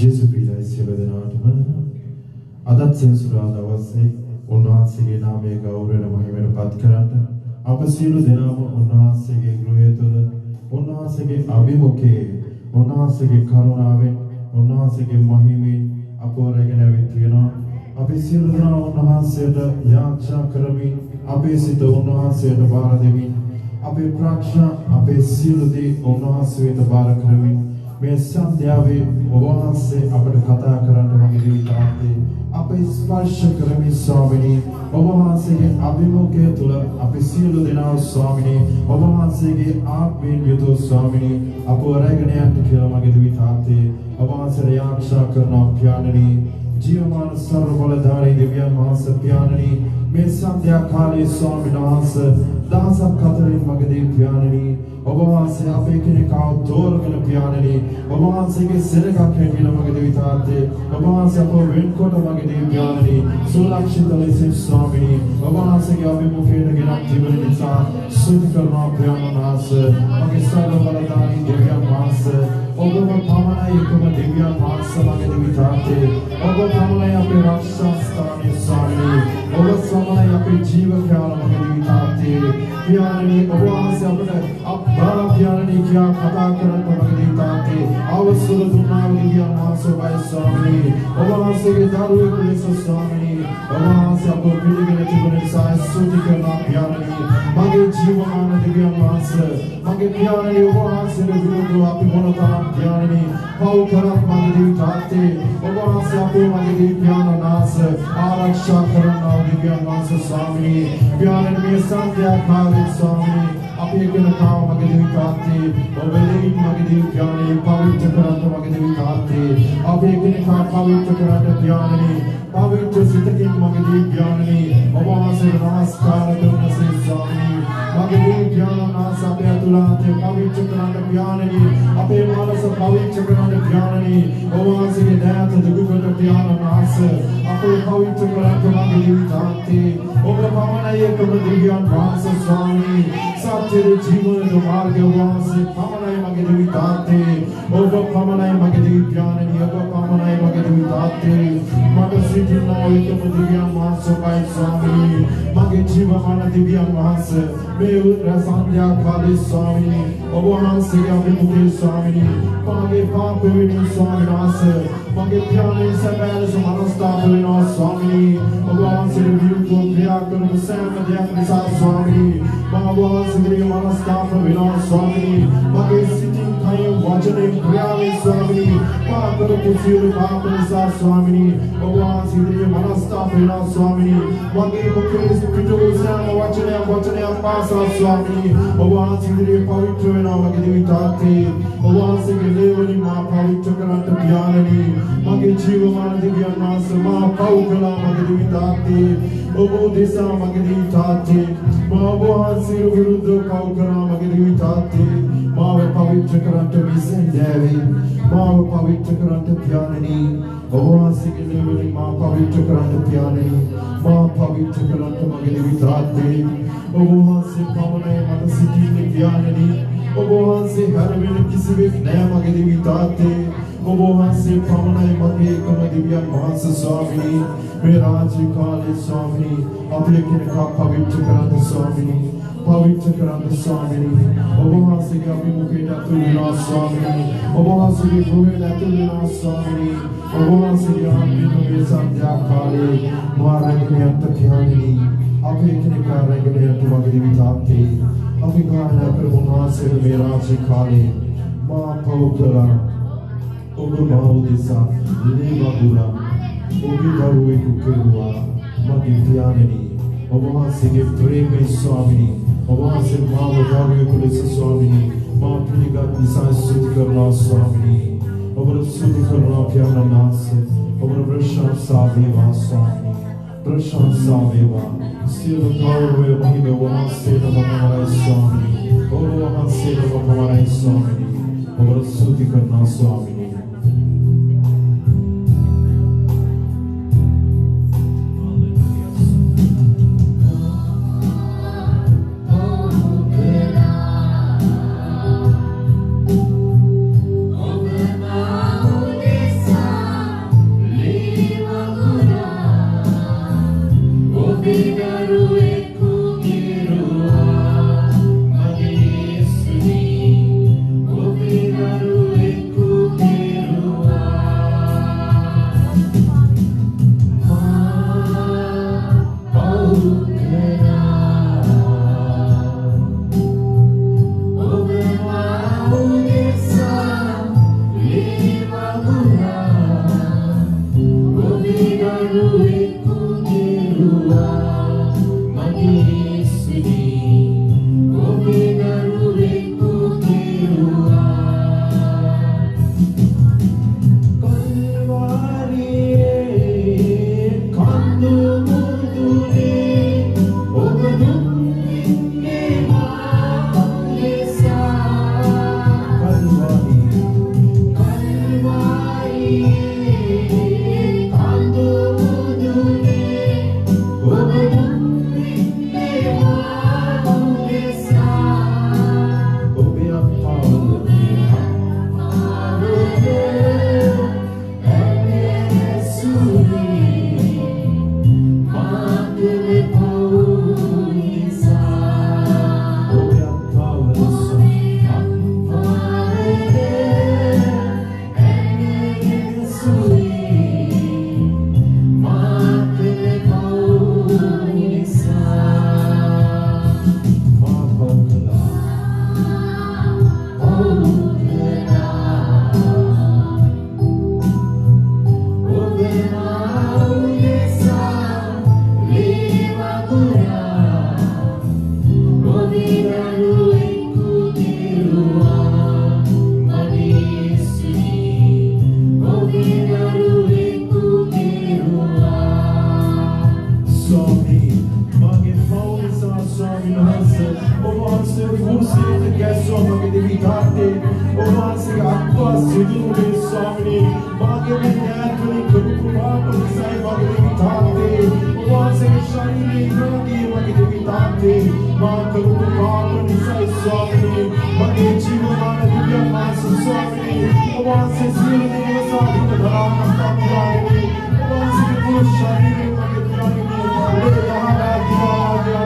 ජේසුස් ක්‍රිස්තුයි සියලු දෙනාටම අදත් සෙන්සුරාදා දවසේ උන්වහන්සේගේ නාමයේ ගෞරවයෙන් මහිමයට පත් කරන්න අප සියලු දෙනාම උන්වහන්සේගේ ගෘහය තුළ උන්වහන්සේගේ අභිමුඛයේ උන්වහන්සේගේ කරුණාවෙන් උන්වහන්සේගේ මහිමෙන් අපව රැගෙන ඇවිත් තියෙනවා. අපි සියලු දෙනා උන්වහන්සේට යාචනා කරමින් අපේ සිත උන්වහන්සේට බාර දෙමින් අපේ ප්‍රාර්ථනා අපේ සියලු දේ උන්වහන්සේට බාර කරමින් මේ සන්ධ්‍යාවේ ඔබවහන්සේ අපට කතා කරන්න මගේ දිවිතාන්තේ අපේ ස්පර්ශ කරමින් ස්වාමිනී ඔබවහන්සේගේ අභිමුඛය තුළ අපි සියලු දෙනා ස්වාමිනී ඔබවහන්සේගේ ආත්මයෙන් යුතුව ස්වාමිනී අපව රැගෙන යන්න කියලා මගේ දිවිතාන්තේ ඔබවහන්සේට යාචනා කරනවා පියාණනී जीवमान सर्वबलधारी दिव्य महास प्याननी में संध्या काले स्वामी नास दास कतरी मगदे प्याननी ඔබවහන්සේ අපේ කෙනෙක්ව තෝරගෙන පියාණනි ඔබවහන්සේගේ සිරක කැටින මගේ විතාත්තේ ඔබවහන්සේ අපව වෙන්කොට මගේ පියාණනි සුරක්ෂිත ලෙස ස්වාමීනි ඔබවහන්සේගේ අභිමුඛයට ගෙනත් තිබෙන නිසා සුද්ධ කරනවා ප්‍රාණනාස මගේ සර්ව බලධාරී දිව්‍ය මාස ඔබව පමණයි එකම දිව්‍ය මාස මගේ විතාත්තේ ඔබ පමණයි අපේ රක්ෂා ස්ථානයේ ස්වාමීනි ඔබ සමනයි අපේ ජීව ක්‍යාල මගේ විතාත්තේ පියාණනි ඔබවහන්සේ අපට बाप्यानी क्या कथा करत मगदी ताते अवसर दुना दिव्य महासभाय स्वामी वहां से दारुए पुलिस स्वामी वहां से आपको पिलिगने तिबने साय स्तुति करना प्यारनी मगे जीवमान दिव्य महास मगे प्यारनी वहां से विरुद्ध आपी मनोता प्यारनी पाउ करत मगदी ताते वहां से आपको मगदी प्यार नास आरक्षा करना दिव्य महास स्वामी प्यारनी में संध्या काले स्वामी आपे के नाम मगे दिविताते ओबेली मगे दिव्यानी पवित्र करत मगे दिविताते आपे के नाम पवित्र करत ज्ञानी पवित्र सितके मगे दिव्यानी वहां से नमस्कार करने से स्वामी मगे दिव्यान नास आपे अतुलाते पवित्र करत ज्ञानी आपे मानस पवित्र करत ज्ञानी वहां से दयात दुगुगत ज्ञान नास आपे पवित्र करत मगे दिविताते ओबे पावनाय कम दिव्यान वास स्वामी तेरे जीवन जो मार्ग वहां से पमनाय मगे दिविताते ओब पमनाय मगे दिव्यानी ओब पमनाय मगे दिविताते मग सिद्धि नोय तुम दिव्य मास बाय स्वामी मगे जीवन दिव्य मास मे रसंध्या काले स्वामी ओब वहां से अभिमुखे स्वामी मगे पाप विनि स्वामी नास मगे प्यारे सबैल समस्ता विनो स्वामी ओब वहां से विरुद्ध क्रिया कर सैम देव साथ स्वामी वहां से मनस्ताप विना स्वामी मगे सिटिंग खाय वचने क्रियावे स्वामी पाकर कुसीर पाप निसा स्वामी भगवान सिद्ध मनस्ताप विना स्वामी मगे मुख्य पिटो साम वचने वचने पासा स्वामी भगवान सिद्ध पवित्र विना मगे दिविताते भगवान से लेवनी मां पवित्र करत ज्ञाननी मगे जीवमान दिव्य नास मां पाउकला मगे दिविताते ओबो दिशा मगे दिविताते भगवान से विरुद्ध पाउकला मगे दिविताते मां पवित्र करत विसंदेवी मां पवित्र करत ज्ञाननी भगवान से लेवनी मां पवित्र करत ज्ञाननी मां पवित्र करत मगे दिविताते भगवान से पावने मत सिटी ज्ञाननी भगवान से हर वेले किसी भी नया मगे दिविताते भगवान से पावने मगे कम दिव्य महास स्वामी मेरा जी काले स्वामी अपने का पवित्र करत स्वामी पवित्र करत स्वामी भगवान से अभिमुखे तुलना स्वामी भगवान से भूमि तुलना स्वामी भगवान से आत्मिक संध्या काले मारने अंतख्यानी अपने का रंगने मगे दिविताते अभिगाना कर भगवान से मेरा जी काले मां पौकला ओबे माउदिसा लेवा बुरा ओबे दारुए कुकेरुआ मगे प्यारनी भगवान से प्रेम स्वामी भगवान से मां दारुए पुलिस स्वामी मां पिलिगा दिशा सुध करना स्वामी और सुध करना प्यारा नास और प्रशंसा देवा स्वामी प्रशंसा देवा सिर गौरव महिमा वहां से हमारा स्वामी और वहां से हमारा स्वामी और सुध करना स्वामी Sun आत्मा सिद्धूरे स्वामी मागे में न्यायपुरी करुकुमार साई मागे देवी ताते वहाँ से शायरी योगी मागे देवी ताते माँ करुकुमार साई स्वामी मागे जीवन दिव्य मास स्वामी वहाँ से जीवन दिव्य साधु धराम तामियानी वहाँ से पूर्ण शायरी मागे दिव्यानी ले यहाँ दिया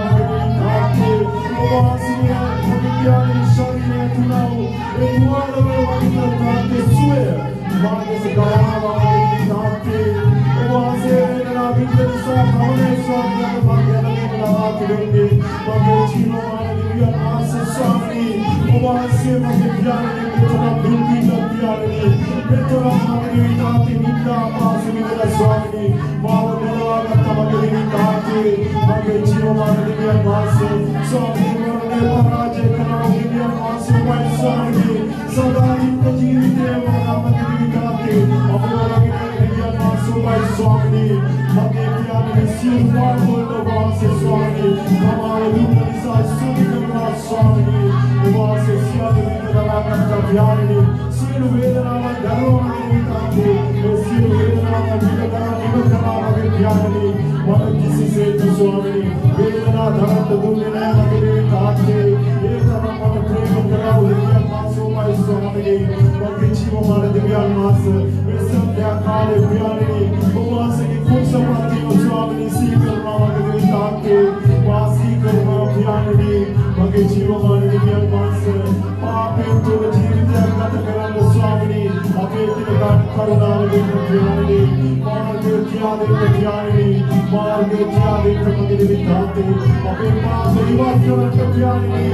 ताते वहाँ से दिव्यानी शायरी तुनाओ Eduardo Wagner Tante Sue, Magas Gaya Wagner Tante, Oase Nara Victor Sa Hamane Sa Magana Nara Kirende, Magachino Maravilla Masa Sami, Oase Magayani Petra Duki Tapiani, Petra Magari Tante Nita Masimila Swami, Maravilla Tamagari Tante, Magachino Maravilla Masa, Swami Maraje Kanavilla Masa Swami. Sadari Tajiri Deva Ramadi Gati, Amaragi Nadiya Masumai Swami, Magyaani Silvar Boldo Vase Swami, Kamala Dunisa Sudhikama Swami, Vase Syadi Vedana Katyani, Silu Vedana Darwani Gati, Silu Vedana Vidana Katyani, Magisi Setu Swami, Vedana Dharata Dunina Magiri Gati, Vedana Prema Karau Swami, Magichivo Maradivyan Mas, Vesandya Kale Vyani, Umasi Kusapati Swami, Sikar Ramadavi Tate, Vasikar Vyani, Magichivo Maradivyan Mas, Pape Turajivya Katakaran Swami, Apetika Karunari Vyani, Margatyadi Vyani, Margatyadi Kamadivi Tate, Apepa Devakara Vyani,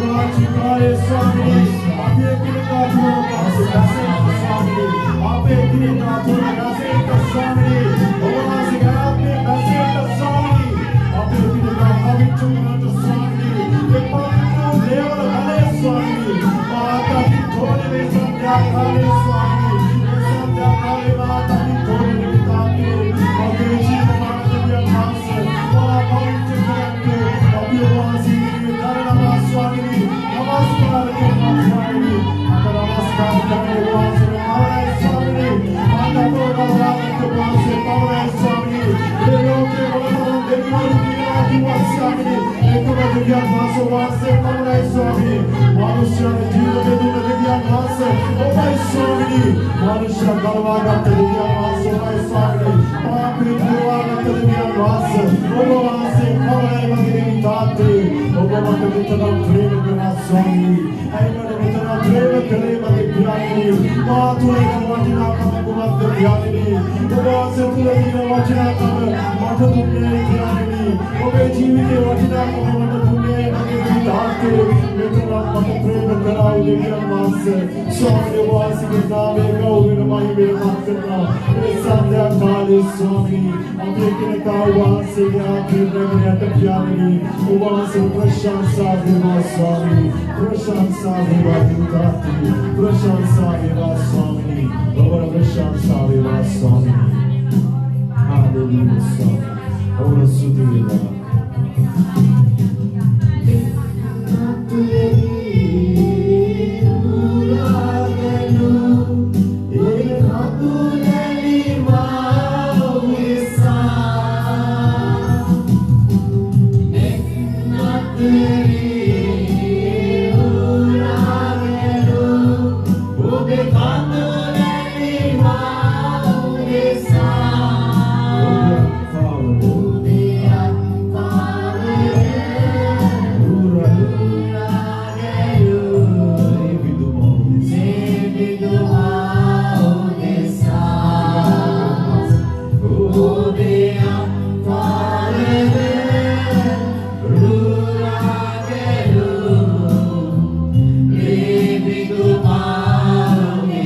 Vachikare Swami, Ape kine kathura paase dase kasami, Ape kine kathura dase kasami, Ola se ape dase kasami, Ape kine kathura chuna kasami, Epatu deva hale swami, Mata ki thode me sandhya kale swami, Sandhya kale mata ki thode me taake, Ape jeev maradivya maas, Ola bhavitya karante, Ape vasi karana swami, Namaskar Swami, Namaskar Swami, Swami,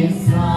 Yes.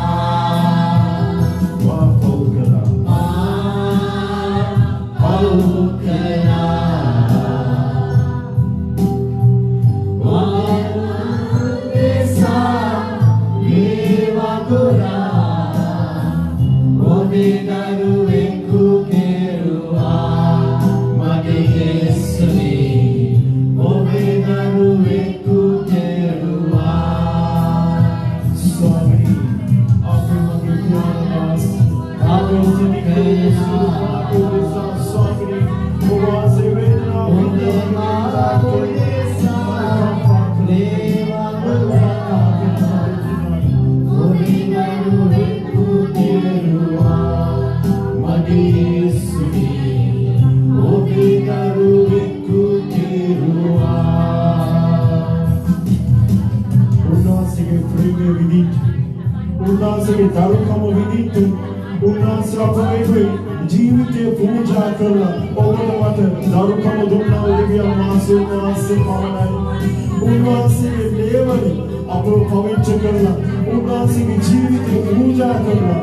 उन्नासे दारुकम विदित उन्नासे अपने जीवित पूजा करना oven मत दारुकम दुन्ना उदिव्या मासे उन्नासे पावनाई उन्नासे level अपनो पवित्र करना उन्नासे की जीवित पूजा करना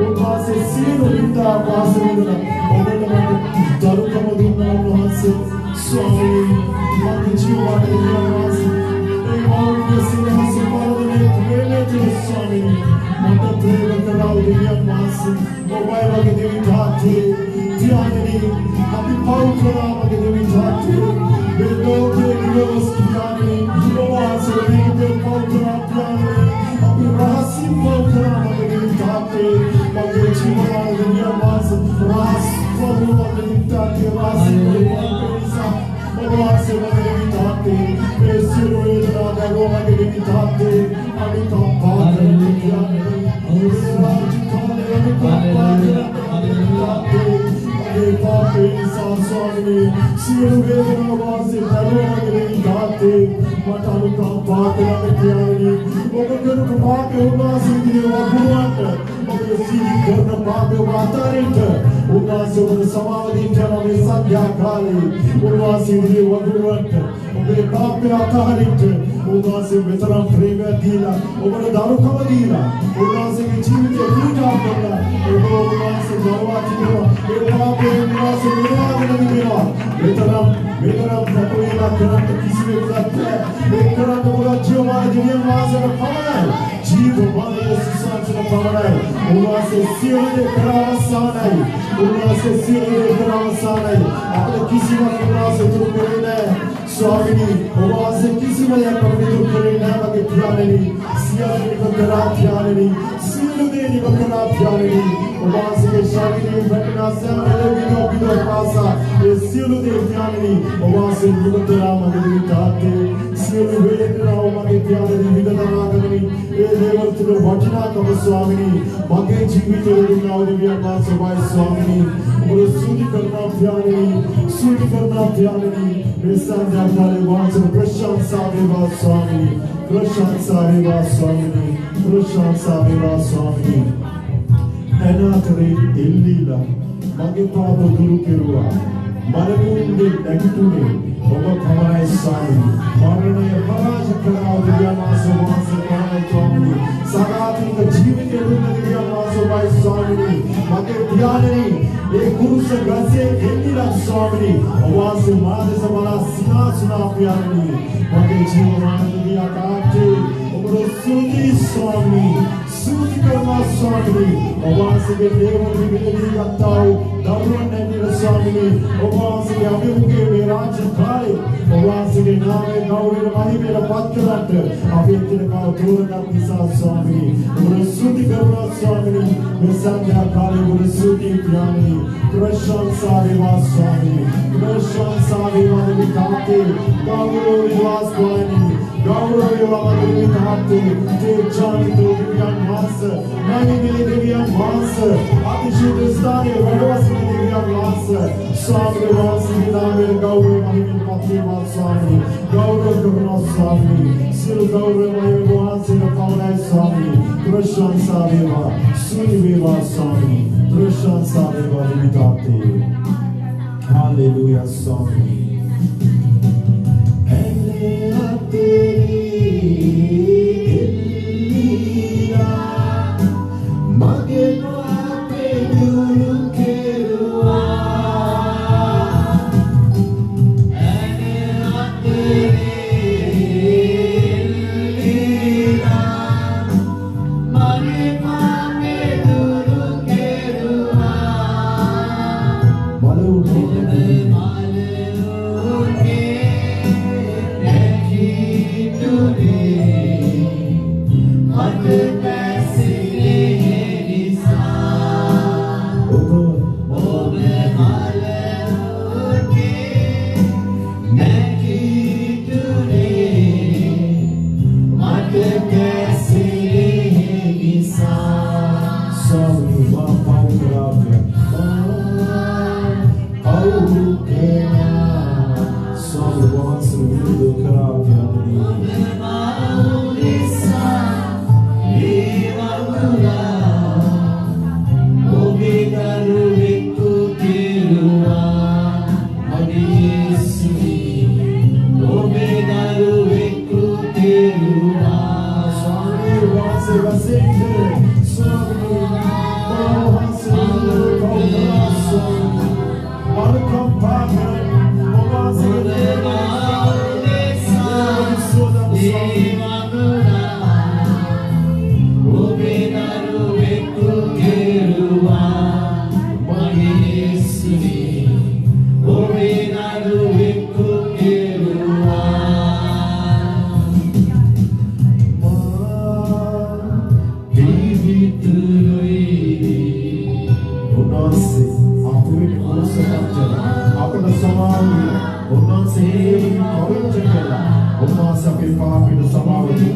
उन्नासे सीनो विद्या वास करना ओवन मत दारुकम दुन्ना उन्नासे स्वामी मत जीवन दिव्या मासे और के सिने से पावने प्रेमे तो स्वामी मत प्रेम कराओ दिव्या मासे मोबाइल के देवी जाते ध्याननी अभी पाउ करा के देवी जाते बेलो के दिवस ध्याननी मोबाइल से देवी पाउ करा ध्याननी अभी राशि पाउ करा के देवी जाते मगे जीवन दिव्या मासे रास पाउ के देवी जाते राशि पैसा मोबाइल से देवी जाते ऐसे वेदना करो के देवी जाते अभी तो बात ध्याननी उन्नासे बेतरा प्रेम दिला उन्होंने दारू खबर दिला उन्नासे की जीवित पूजा करना उन्नासे जलवा दिला उन्नासे मेरा नहीं मेरा बेतरा तकोइला करंट किसी में जाता है एक करंट बोला जो हमारे दुनिया में से खबर है जीव हमारे सुसान से खबर है उन्नासे सिर करावसान है उन्नासे सिर करावसान है अपने किसी में उन्नासे दुर्ग करना है स्वामी उन्नासे किसी में या कभी दुर्ग करना है मगर ध्याननी सियाने को करा ध्याननी सिर देने को करा ध्याननी उन्नासे के शादी में बैठना से हमारे बिनो पासा ये सिर दे ध्याननी उन्नासे युवतरा मगर जाते सिर वेदना मगर ध्याननी विदना मगनी ये देवर तुलो वचना कब स्वामी मगे जीवित रहना दिव्या मां सभाए स्वामी और सूदी करना ध्याननी ऐसा जाने वाले प्रशंसा देवा स्वामी प्रशंसा देवा स्वामी एनातरे इल्लीला मगे पापो दुरु केरुआ मरकुंडे नेगटुने ओबा खमराय स्वामी मरणे हराज कराओ दिव्या मासो कराओ स्वामी सगाती का जीवित रूप दिव्या मासो भाई स्वामी मगे ध्याननी एक गुरु से गसे इल्लीला स्वामी आवाज से मारे समाला सिंहासना प्यारनी मगे जीवन दिव्या काटे ओबरो सुदी स्वामी सूती करना स्वामी आवाज के देवर की विनती करता हूँ दर्शन ने मेरे स्वामी आवाज के अभिमुखे विराज खाए आवाज के नाम में गौरी रमाही मेरा पत्र रट अभी तेरे का दूर का पिसा स्वामी और सूती करना स्वामी मैं संध्या खाले और सूती प्यानी प्रशंसा देवा स्वामी प्रशंसा देवा दिखाते गौरव विश्वास पानी गौरव विवाह दिखाते ते जानी तो दिव्यान मास नहीं मिले दिव्यान मास अतिशुद्ध स्थान वडवास दिव्यान मास स्वामी वास नामे गौरव महिमा पति मास स्वामी गौरव करना स्वामी सिर गौरव महिमा वास न पावना स्वामी प्रशंसा देवा सुनि देवा स्वामी प्रशंसा देवा दिखाते हालेलुया स्वामी समावती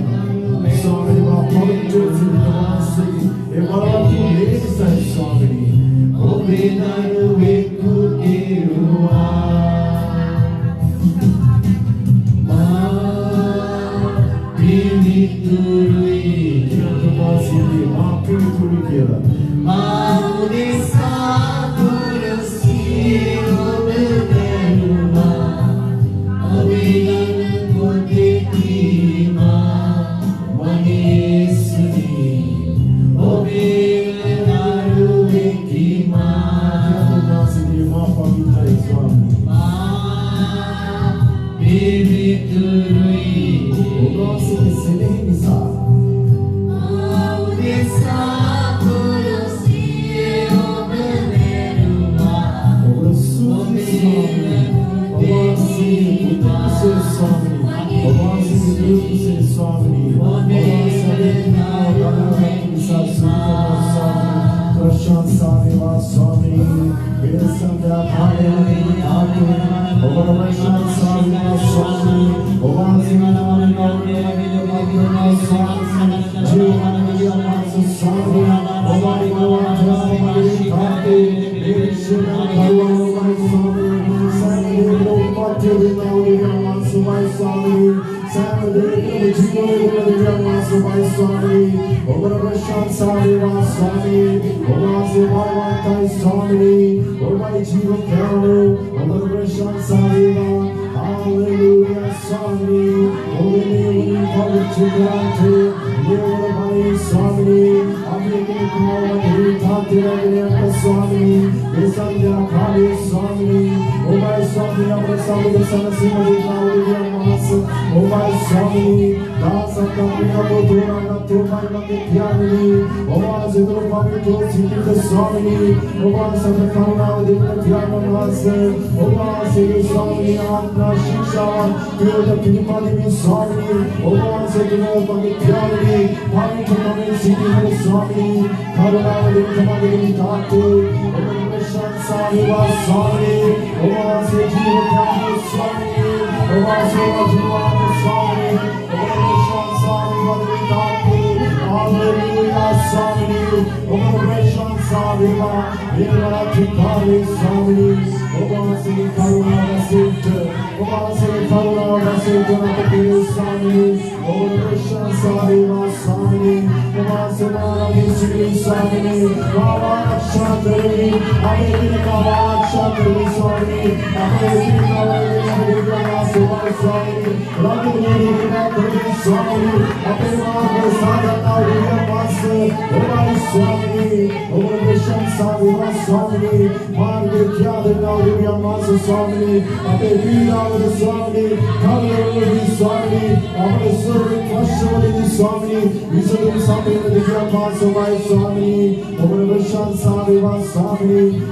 स्वामी माँ पवित्र सिद्धवासी ये बलवंतु लेसा स्वामी ओ बेनानु वेकु केरुआ माँ पीनी तुरुई क्या तुम्हारी ये माँ पीनी तुरुई क्या माँ उनिसा तुरुसी ओबेरुआ अभिनन कोटेकी माँ मनीषनी ओबेनानु वेकी माँ क्या तुम्हारी ये माँ पवित्र स्वामी माँ पीनी तुरुई ओब्रासी के सिने निसा उनिसा तुरुसी ओबेरुआ ओब्रासी स्वामी ओब्रासी के स्वामी ओब्रासी प्रशांत स्वामी वा स्वामी मेरे संध्या भाले आके ओब्रासी स्वामी वा स्वामी ओब्रासी नाम गौरे भगवान स्वामी जीवन दिया मास स्वामी ओब्रासी भगवान आके मेरे शिवा भगवान वा स्वामी सारे लोग पाते बिनावे मास वा स्वामी सारे जीवन दिया मास वा स्वामी ओब्रासी स्वामी वा स्वामी ओब्रासी भगवान स्वामी ओब्रासी जीवन करो ओब्रासी स्वामी वा Hallelujah, Swami. Holy, पवित्र ग्रंथे ये भाई स्वामी अपने के कुमार उठाते रहे अपने स्वामी ये संध्या खाली स्वामी ओ भाई स्वामी अपने स्वामी के सन से मरिकाओ दिया मास ओ भाई स्वामी दास अपने का बोधना न तो भाई मत ध्यानी ओ आज तो पवित्र सिद्ध स्वामी ओ भाई सब करुणा दिन ध्यान मास ओ भाई से स्वामी आत्मा शिक्षा विरोध किनिपादी में स्वामी ओ भाई से तो पवित्र ध्यानी भाई तो हमें सिद्ध स्वामी करुणा दिन हमारे दाते ओ प्रशांत स्वामी वा स्वामी ओ भाई से जीवन ध्यान स्वामी ओ भाई से जीवन स्वामी ओ प्रशांत स्वामी वा दाते हालेलुया स्वामी ओ प्रशांत स्वामी वा मेरा ठिकाने स्वामी ओ भाई से करुणा सिद्ध ओ भाई से करुणा सिद्ध आपके स्वामी ओ प्रशांत स्वामी वा स्वामी ओ भाई से मारा स्वामी बाबा शांति हमें बाबा शांति स्वामी हमें बाबा स्वामी राधे राधे स्वामी अपने मार्ग साधना हुआ पास हमारे स्वामी हमारे स्वामी स्वामी मार्ग क्या देना हुआ पास स्वामी अपने वीराव स्वामी हमारे स्वामी अपने स्वर्ग पश्चिमी स्वामी विष्णु स्वामी दिव्या पास हमारे स्वामी हमारे स्वामी स्वामी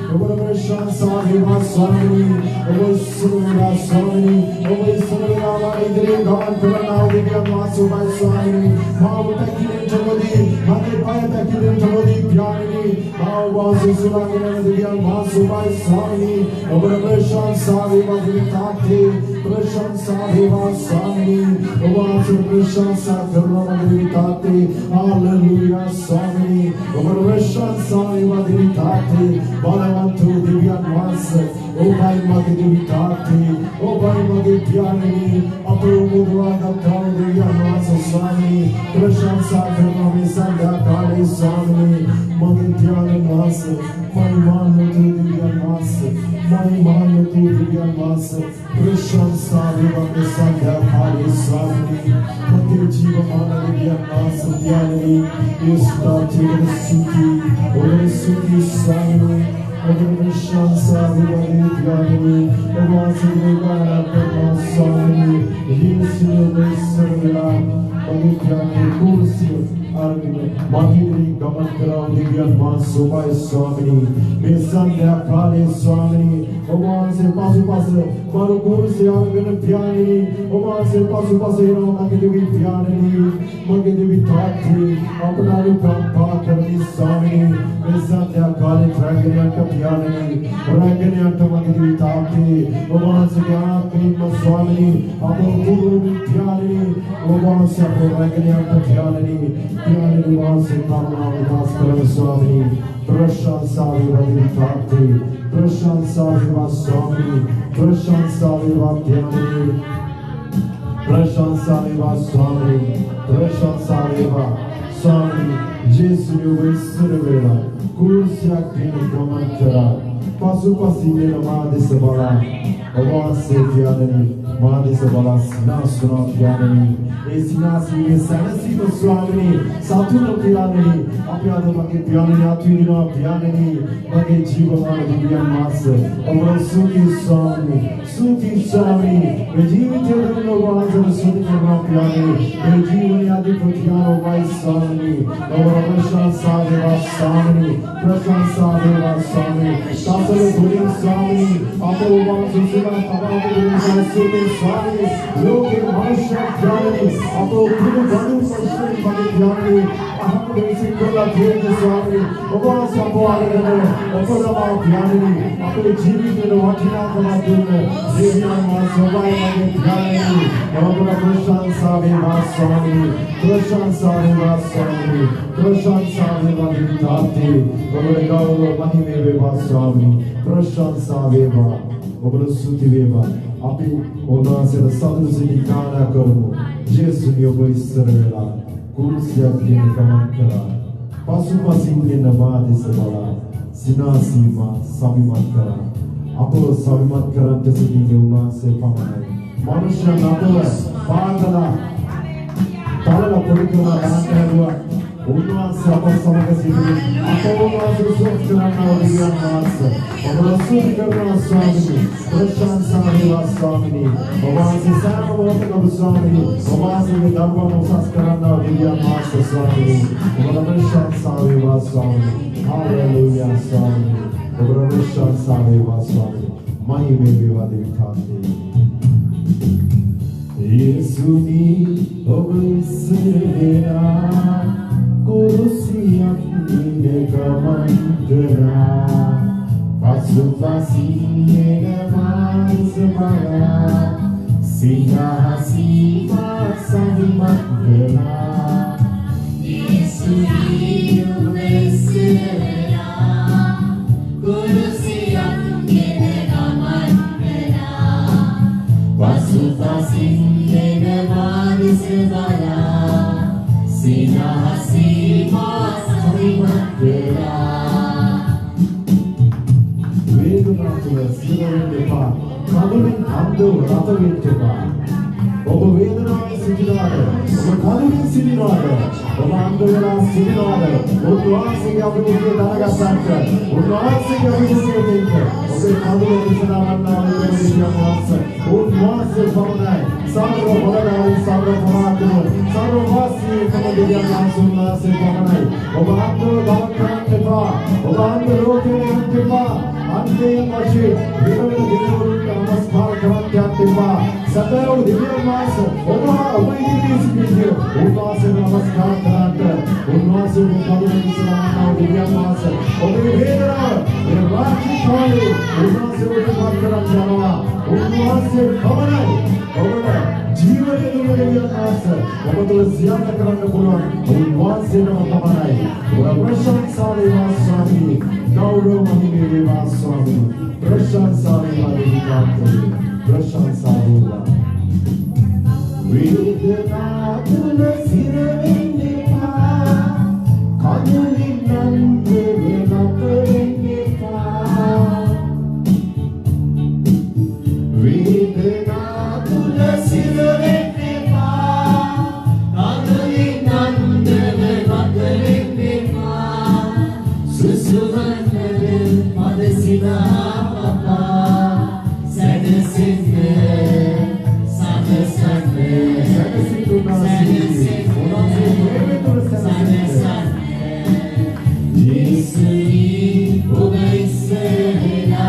हमारे स्वामी स्वामी हमारे सुरवीरा स्वामी हमारे सुरवीरा वाले दान करना दिव्या पास हमारे स्वामी माँ तकिने चमोदी हमारे पाए तकिने चमोदी प्यारी माँ वासे सुरागने दिव्या पास हमारे स्वामी हमारे स्वामी वाले ताते स्वामी स्वामी वासे करना वाले ताते हालेलुया स्वामी हमारे स्वामी वाले ताते बलवंतु दिव्या पास ओ भाई मगे दिव्याते ओ भाई मगे प्यारे अपने मुद्रा का ताऊ दिव्या पास स्वामी प्रशंसा करना में संध्या काले स्वामी मगे प्यारे पास महिमान तू दिव्या पास महिमान तू दिव्या पास प्रशंसा में संध्या काले स्वामी मगे जीवन दिव्या पास प्यारे इस दाते सुखी और सुखी स्वामी अगर प्रशंसा विवादी ध्यानी अवासी विवादा करना स्वामी यीशु में सर्वदा पवित्राने कुर्सी आर्गने माहिरी गमन कराओ दिव्या मां सुबाई स्वामी में संध्या काले स्वामी Oman se pasu pasu baru kursi argan piani Oman se pasu pasu ino magdevi piani magdevi thati apna rupa karni swami Vesatya kale traganya ka piani raganya ka magdevi thati Oman se gyana swami apo guru piani Oman se raganya ka piani Oman se kamna vidas karan swami Prashan Savi Vadhi Thati Prashan Savi Vaswami Prashan Savi Vadhyani Prashan Savi Vaswami Prashan Savi Vaswami Jesu Vesuvela Kursia Kini Kamantara Pasu Pasine Namadi Sabala Avase Dhyanani Madi Sabala Sina Suna Dhyanani Esina Sine Sanasi Vaswamini Satuna Dhyanani Apyada Bhagi Dhyanani Atvirina Dhyanani Bhagi Jivamana Divyan Masa Amara Sukhi Swami Vijivitya Vajana Sukhi Dhyanani Vijivani Adi Prathyano Vai Swami Amara Prashan Sadeva Swami Prashan Sadeva Swami Sasala Bhurin Swami Apo Vajana Sukhi Sukhi Swami Yogi Manisha Dhyanani Apo Guru Banu Sashri Bhagi Dhyanani Aham Desi Kula Dhyanani Swami Oba Sapo Aragana Oba Rama Dhyanani Apo Jivitya Vajana Kamaduna Jivyan Masavai Bhagi Dhyanani Oba Prashan Sadeva Swami Prashan Sadeva Swami Prashan Sadeva Dhati Oba Gaura Mahimeva Swami Prashan Sadeva Oba Sutiveva Api Onasera Sadhu Sini Kana Karmu Jesu Yoga Israela Kursia Kini Kamantara Pasu Pasini Namadi Sabala Sinasima Sabimatkara Apo Sabimatkara Tesini Onase Pamanai Manusha Natala Pagala Talala Purikana Dankarua Unase Apo Samakasini Apo Onase Sofkana Diyan Masa Oba Sudikarna Swami Prashan Sadeva Swami Ovasi Sarvotaka Swami Ovasi Dharma Musaskarana Diyan Masa Swami Oba Prashan Sadeva Swami Hallelujah Swami Oba Prashan Sadeva Swami Mahime Vivadi Vithati Yesuni Oba Israela Kursiyak Ine Kamantara Pasu Pasine Namadi Sabala Sina Hasima Savimatkara Yesuni Vesera Kursiyak Ine Kamantara Pasu Pasine Namadi Sabala Sina Hasima Savimatkara Vedanathula Siravindapa Kadulin Andu Rathavindapa Oba Vedana Siddhada Oba Kadulin Siddhada Oba Anduvela Siddhada Udvasiki Abhidhya Danagasanta Udvasiki Abhidhya Dinka Oba Kadulin Siddhamanna Vidya Masa Udvasiki Pamanai Sarva Bharadari Sarva Bharadari Sarva Vasi Kamadhya Masunna Se Pamanai Oba Andu Bharadantapa Oba Andu Rotini Ante Mashi Vinod Namaskar Karantyatipa Sadaiv Divya Mas Oba Abhidhya Spidya Udvasa Namaskar Karanta Udvasa Kadulin Siddhana Divya Mas Oba Vedana Rachi Thali Udvasa Udvasa Karantyanava Udvasa Kamanai Oba Jiva Divya Mas Oba Tulsiyana Karanta Puluan Udvasa Namaskamanai Oba Prashan Sadeva Swami Gaura Mahimeva Swami Prashan Sadeva Dhati Prashan Sadeva Vedanathula Siravindapa Kadulin Andu Rathavindapa Vedanathula Siravindapa Kadulin Andu Rathavindapa Susuvannadu Madasina Papa Sadasinne Sadasanne Sadasinne Sadasanne Yesuni Oba Israela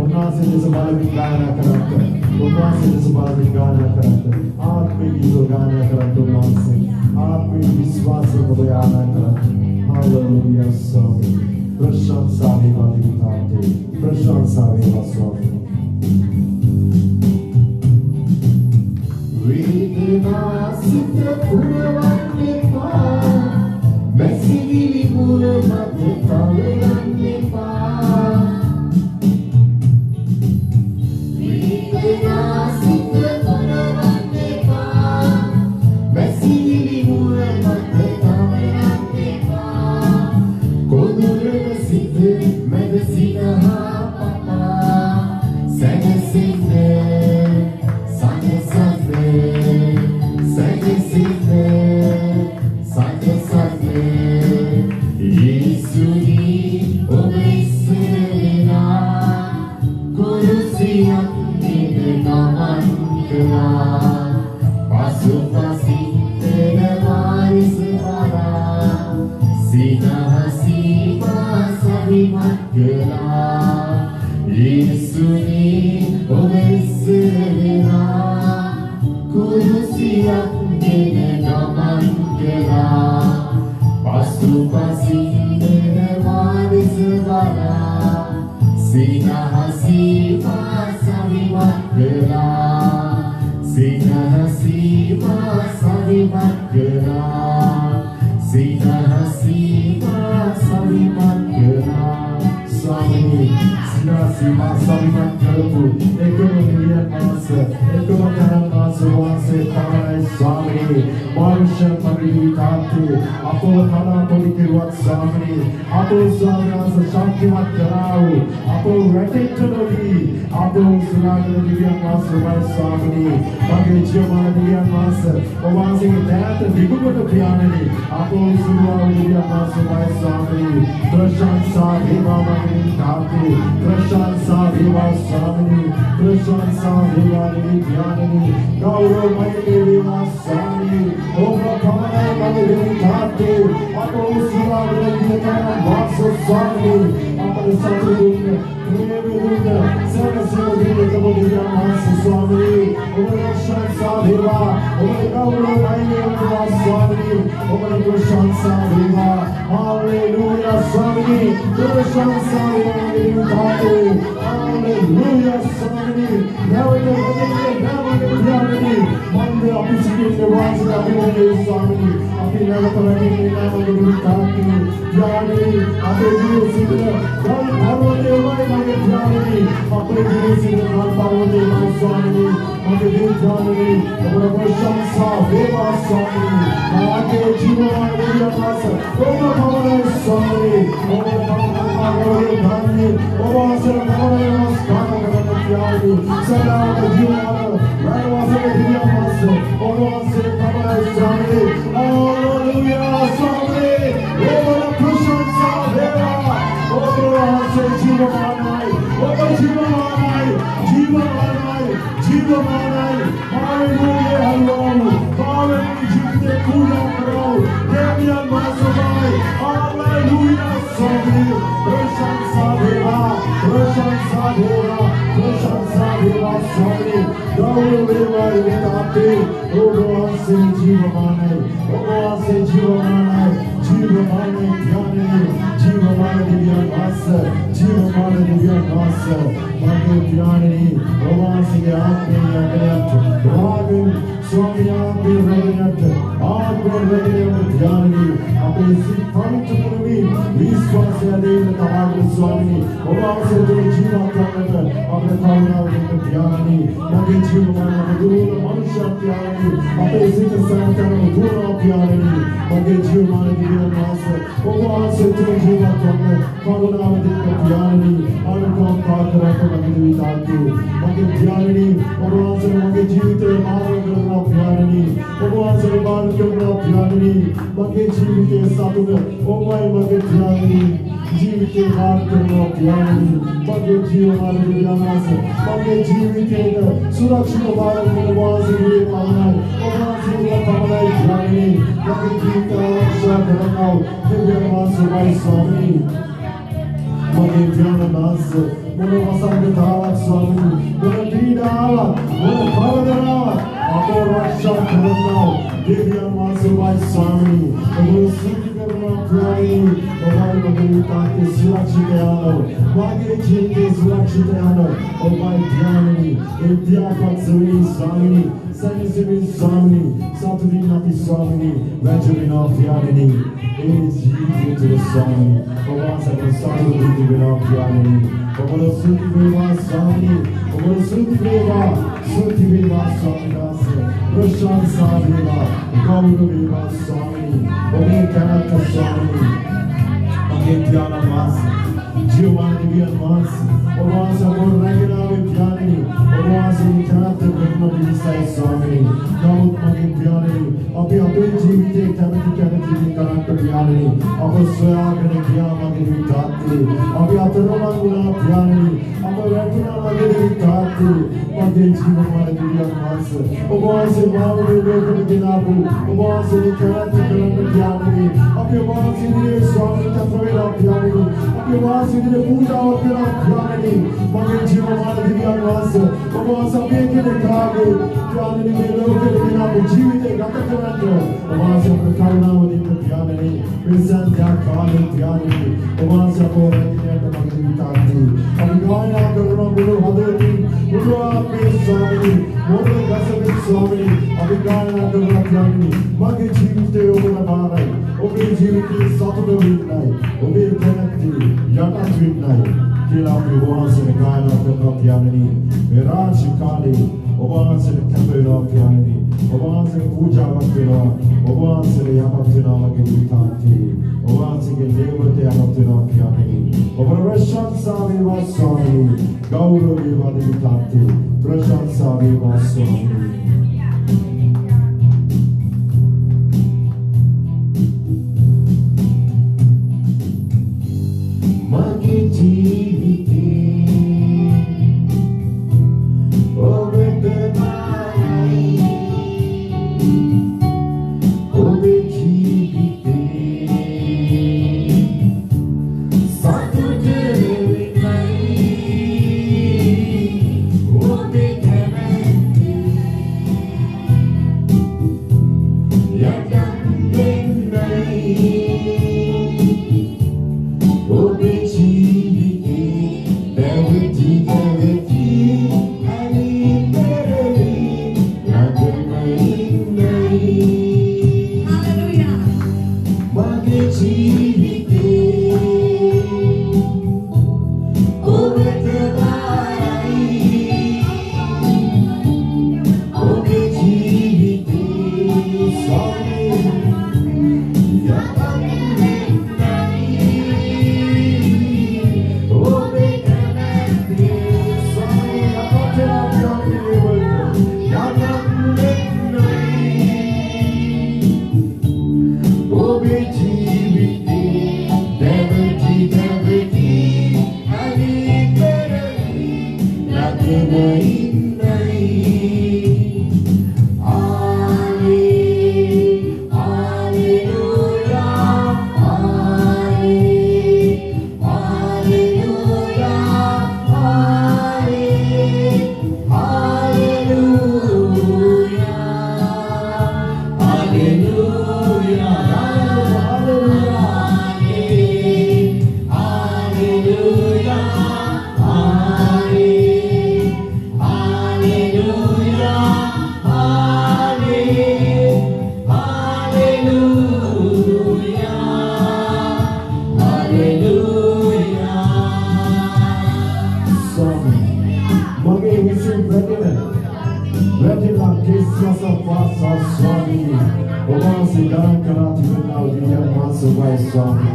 उन्नासे उन्हासे जैसे बालक गाना करते उन्हासे जैसे बालक गाना करते आत्मिक गीतों गाना करते उन्हासे आत्मिक विश्वास को बयान करते हालेलुया स्वामी प्रशंसा देवाली बिताते प्रशंसा देवा स्वामी वेदना सिद्ध पुरवन्ने पा मैसिली पुर मध्य कावलन्ने पा वेदना सिद्ध पुरवन्ने पा मैसिली पुर मध्य कावलन्ने पा कोदुर सिद्ध medicina papa sane sine sane sane sane sine sane sane Yesuni obesena kurusia naman kela pasupasi tenaris para sinahasi sabimat kela Yesuni obesena kurusia naman kela pasupasi tenaris para sinahasi sabimat kela sinahasi sabimat kela sinahasi sabimat kela Swami sinahasi sabimat kelaku ekonomian masa ekonomian masa wase tanai Swami manusia pariwitate apo thana polikiruat Swami apo Swami asa shaktimat karau apo rectitude apo sulagana divya masa wase Swami bage jiyamana divya masa wase dayata digubata priyanani apo sulagana divya masa wase Swami prashansa deva Tate prashansa deva Swami prashansa deva Nidhyanani Gaurav Maya deva Swami Ova Kamana Maya Tate Apo Sulagana divya masa Swami Apo Satguru Premurunga Sarasya divya masa Swami Ova prashansa deva Ova Gaurav Maya deva Swami Ova prashansa deva Hallelujah Swami prashansa Hallelujah, Swami. Never Monday, appreciate the ones that we will do, Swami. Api never correcting me now, we will talk to you. Yadi, Api Guru Sidra, God, Parvati, my Yadi, Api Guru Sidra, God, Parvati, my Swami. Api Guru Jani, Api Prashansa, Deva Swami. Api Jiva, Api Masa, Oma Pavana Swami. Oma Pavana Dhani, Oma Sera Pavana Skana Yadi, Sada Jiva, Radhavasa Divya Masa, Oma Sera Pavana Swami. Hallelujah, Swami. Oma Prashansa, Deva. Oma Sera Jiva Manai, Oma Jiva Manai, Jiva Manai, Jiva Manai. Hallelujah, Hallelujah. Hallelujah, Jivite Puja Karo, Devya Masavai. Hallelujah, Swami. Prashansa Deva, Prashansa Deva, Prashansa Deva Swami. Gaurav Deva Vitate, Bhagavan Se Jiva Manai, Bhagavan Se Jiva Manai, Jiva Manai Dhyani, Jiva Manai Divya Masa, Jiva Manai Divya Masa, Manai Dhyani, Bhagavan Se Aatme Yaganat, Bhagavan Swami Aatme Yaganat, Aatme Yaganat Dhyani, Ape Siddhanta Muni, Vishwasya Deva Tamagya Swami, Bhagavan Se Jiva Kanata, Ape Karuna Dhyani, Manai Jiva Manai Guru Manusya Dhyani, Ape Siddha Santana Guru Dhyani, Manai Jiva Manai Divya Masa, Bhagavan Se Jiva Kanata, Karuna Dhyani, Anupam Karna Manai Vitate, Manai Dhyani, Bhagavan Se Manai Jivite Manai Dhyani, Bhagavan Se Manai Dhyani, Manai Jivite Satuna, Oh my Manai Dhyani, Jivite Manai Dhyani, Manai Jiva Manai Divya Masa, Manai Jivite Surakshita Bhagavan Se Manai, Bhagavan Se Manai Dhyani, Manai Jivite Raksha Dharana, Divya Masa Vai Swami. Manai Dhyana Masa, මොන වසංගතාවක් ස්වාමීනි මොන පීඩාවක් මොන කරදරාවක් අපෝ රක්ෂා කරනවා දෙවියන් වහන්සේයි ස්වාමීනි ඔබ සුද්ධ කරනවා ප්‍රාණී ඔබයි මගේ තාත්තේ සුරක්ෂිත යනවා මාගේ ජීවිතේ සුරක්ෂිත යනවා ඔබයි ධ්‍යානනි ඒ ධ්‍යාපක්ෂවි ස්වාමීනි සනිසිවි ස්වාමීනි සතුටින් අපි ස්වාමීනි වැජුරිනා ධ්‍යානනි ඒ ජීවිතේ ස්වාමීනි ඔබ සතුටින් සතුටින් ධ්‍යානනි ඔබ සුද්ධ වේවා ස්වාමීනි ඔබ සුද්ධ වේවා ස්වාමීනි प्रशंसा देवा गौरव देवा स्वामी ओमे कनक स्वामी ओमे ध्यान मास जीवन दिव्य मास ओवास और रंगना विद्यानी ओवास कनक ब्रह्म विसाय स्वामी गौत मगे ध्यानी अभी अभी जीविते कनक कनक ध्यानी अब स्वयागने ध्यान मगे विदाते अभी अतरमा गुना ध्यानी अब रंगना मगे विदाते मगे जीवन मारे दिव्य मास ओवास मावले लोकन दिनाबु ओवास कनक ध्यानी अभी ओवास दिने स्वामी तत्वेला ध्यानी अभी ओवास दिने पूजा और ध्यानी मगे जीवन मारे दिव्य मास ओवास अभी के कागे ध्यानी में लोकन दिनाबु जीविते गत करने ओवास प्रकारनावली ध्यानी विसन क्या काले ध्यानी ओवास को रखने का मगे विदाते अभी गाना करना बोलो हदेती बोलो आपके स्वामी मोरे गसबे स्वामी अभी गाना करना ध्यानी मगे जीविते ओबला बाराई ओबे जीविते सतुलो विनाई ओबे कनक्ति याटा विनाई किला विवास ने गाना करना ध्यानी विराज काले ओवास ने कपेला ध्यानी ओवास ने पूजा करना ओवास ने यापतिना मगे विदाते ओवास के देवते यापतिना ध्यानी प्रशंसा विवा स्वामी गौरव विवा विदाते प्रशंसा विवा स्वामी मगे जीविते ओबे दनाई ओबे जीविते सातुजे विनाई ओबे कनक्ति यजन विनाई ओबे जीविते देवती देवती हरि तेरी लगनई नहीं हालेलुया मगे जीविते ओबे दबाई ओबे जीविते स्वामी यापन ओबे कनक्ति स्वामी यापन ओबे जीविते देवती देवती हरि तेरी लगनई नहीं आले हालेलुया आले हालेलुया आले hallelujah hallelujah hallelujah hallelujah hallelujah hallelujah स्वामी मगे विषय Retina Kesiasa Fasa Swami Obansi Garan Karati Vinau Diya Mansu Vai Swami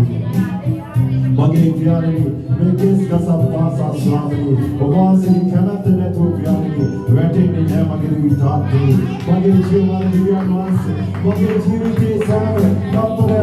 Mage Vyani Mekes Kasa Fasa Swami Obansi Kanate Netu Vyani Retini Nemage Vitati Mage Jivani Diya Mansu Mage Jiviti Same Tapure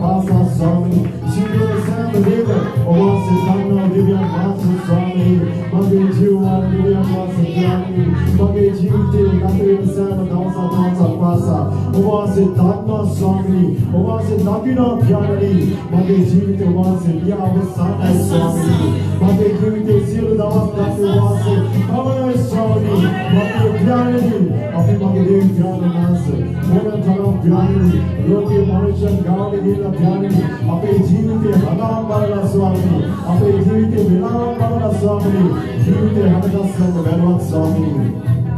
Fasa Swami Shivya Same Deva Obansi Kanna Diya Mansu Swami Mage जीवन दिव्य वास ज्ञानी मगे जीवते नाते Sam दासा पासा वास दात्मा स्वामी वास दागिना ज्ञानी मगे जीवते वास यावसान स्वामी मगे जीवते सिर दास दाते वास भवन स्वामी मगे ज्ञानी अभी मगे देव ज्ञान नास मोर धर्म ज्ञानी लोके मनुष्य गाव गिला ज्ञानी अपे जीवते हगाम बाला स्वामी अपे जीवते विलाम बाला स्वामी जीवते हरदास वेलवत स्वामी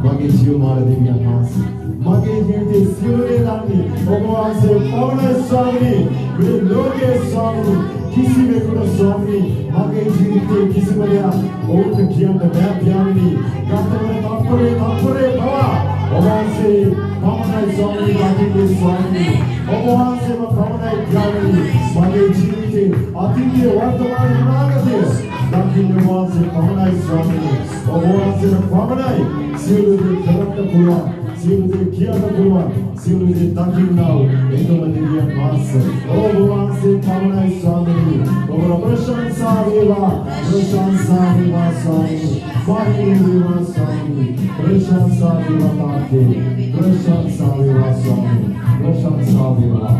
मगे जीव मार दिव्य नास मगे जीवते सिरे लानी भगवान से पवन स्वामी वे लोके स्वामी किसी में कुछ स्वामी मगे जीवते किसी में या ओट ज्ञान दैव ज्ञानी कातरे तापरे भवा भगवान से पवन स्वामी मगे स्वामी भगवान से पवन ज्ञानी मगे जीवते अतीत वर्तमान अनागत दाखिल से पवन स्वामी भगवान से पवन सिरुदे करत पुआ सिरुदे किया पुआ सिरुदे दाखिल नाउ एकदम दिव्य मास ओ भगवान से पवन स्वामी और प्रशंसा देवा स्वामी देवा स्वामी प्रशंसा देवा ताके प्रशंसा देवा स्वामी प्रशंसा देवा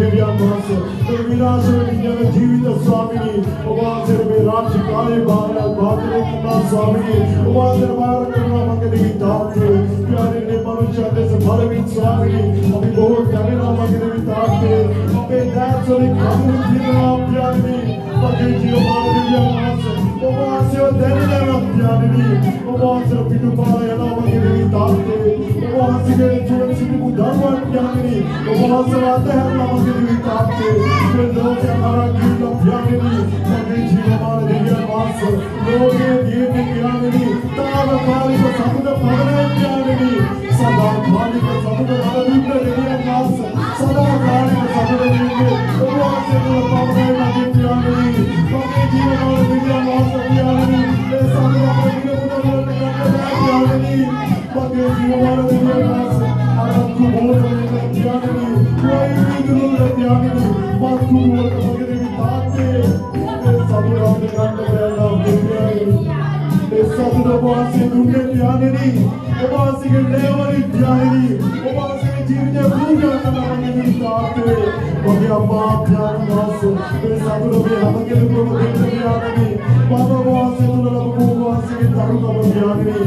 दिव्यान वासे ते विनाश विज्ञान जीवित स्वामिनी वासे में राज्य काले बादले करना स्वामिनी वासे बाहर करना मगे देवी ताते प्यारे ने मनुष्य दे से भरवीन स्वामिनी अभी बहुत जाने ना मगे देवी ताते अबे दास और कानून दिना प्यारे मगे जीव मार दिव्यान वासे वासे देने ना प्यारे वासे पिटु पाले ना मगे देवी ताते वासे के जीवन सिद्धि बुधावन प्यारे वासे आते हैं ना मगे देवी ताते फिर लोग हमारा जीवन प्यारे मगे जीव मार दिव्यान वासे लोग ये प्यारे ताव काली को समुद्र पगड़े प्यारे सदा काली को समुद्र हरदूत दिव्यान वासे सदा काली को समुद्र दिव्यान वासे को पगड़े मगे प्यारे मगे जीव मार दिव्यान वासे प्यारे ये समुद्र पगड़े उधर प्यारे मगे जीव मार दिव्यान वासे आदम को बोल रहे प्यारे कोई भी दुर्लभ प्यारे मत को बोल मगे देवी ताते समुद्र के कंठ में नाम प्यारे समुद्र वासी दुनिया प्यारे वासी के देवरी प्यारे वासी के जीवन पूजा करना मगे ताते मगे अम्मा प्यारे वासे समुद्र में हम के लोगों को प्यारे बाबा वासे दुर्लभ को वासी के तारू का प्यारे